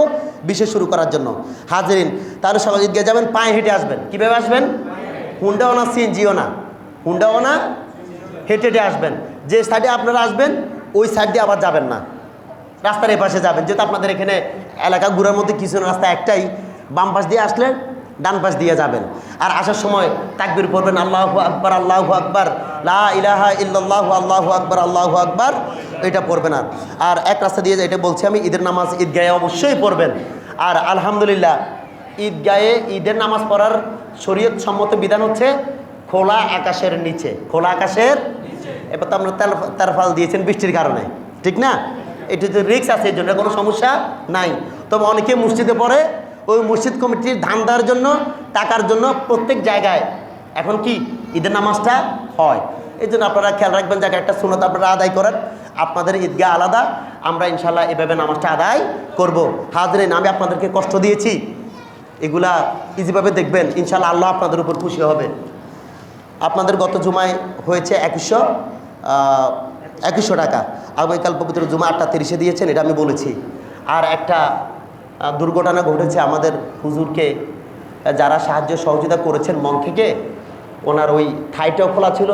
বিশেষ শুরু করার জন্য। হাজিরিন, তাহলে সবাই ঈদগাহ যাবেন, পায়ে হেঁটে আসবেন। কীভাবে আসবেন? হুন্ডাও না, সিএনজিও না, হুন্ডাও না, হেঁটে হেঁটে আসবেন। যে সাইডে আপনারা আসবেন ওই সাইড দিয়ে আবার যাবেন না, রাস্তার এই পাশে যাবেন, যেহেতু আপনাদের এখানে এলাকা ঘুরার মধ্যে কিছু না, রাস্তা একটাই, বাম পাশ দিয়ে আসলে ডান পাশ দিয়ে যাবেন। আর আসার সময় তাকবীর পড়বেন, আল্লাহু আকবার, আল্লাহু আকবার, লা ইলাহা ইল্লাল্লাহু, আল্লাহু আকবার, আল্লাহু আকবার, এটা পড়বেন। আর এক রাস্তা দিয়ে এটা বলছি আমি, ঈদের নামাজ ঈদগাহে অবশ্যই পড়বেন। আর আলহামদুলিল্লাহ ঈদগাহে ঈদের নামাজ পড়ার শরীয়ত সম্মত বিধান হচ্ছে খোলা আকাশের নিচে, খোলা আকাশের। এবার তো আমরা তারফাল দিয়েছেন বৃষ্টির কারণে, ঠিক না? এটা তো রিস্ক আছে, এর জন্য কোনো সমস্যা নাই। তবে অনেকে মসজিদে পড়ে, ওই মসজিদ কমিটির ধান্দার জন্য, টাকার জন্য প্রত্যেক জায়গায় এখন কি ঈদের নামাজটা হয়। এই জন্য আপনারা খেয়াল রাখবেন, জায়গায় একটা সুন্নত আপনারা আদায় করেন। আপনাদের ঈদগাহ আলাদা, আমরা ইনশাল্লাহ এভাবে নামাজটা আদায় করব। হাজরিন, আমি আপনাদেরকে কষ্ট দিয়েছি, এগুলা ইজিভাবে দেখবেন, ইনশাল্লাহ আল্লাহ আপনাদের উপর খুশি হবে। আপনাদের গত জুমায় হয়েছে 2100 টাকা, আগামীকাল পবিত্র জুমা 8:30-এ দিয়েছেন, এটা আমি বলেছি। আর একটা দুর্ঘটনা ঘটেছে, আমাদের হুজুরকে যারা সাহায্য সহযোগিতা করেছেন মন থেকে, ওনার ওই থাইটাও খোলা ছিল।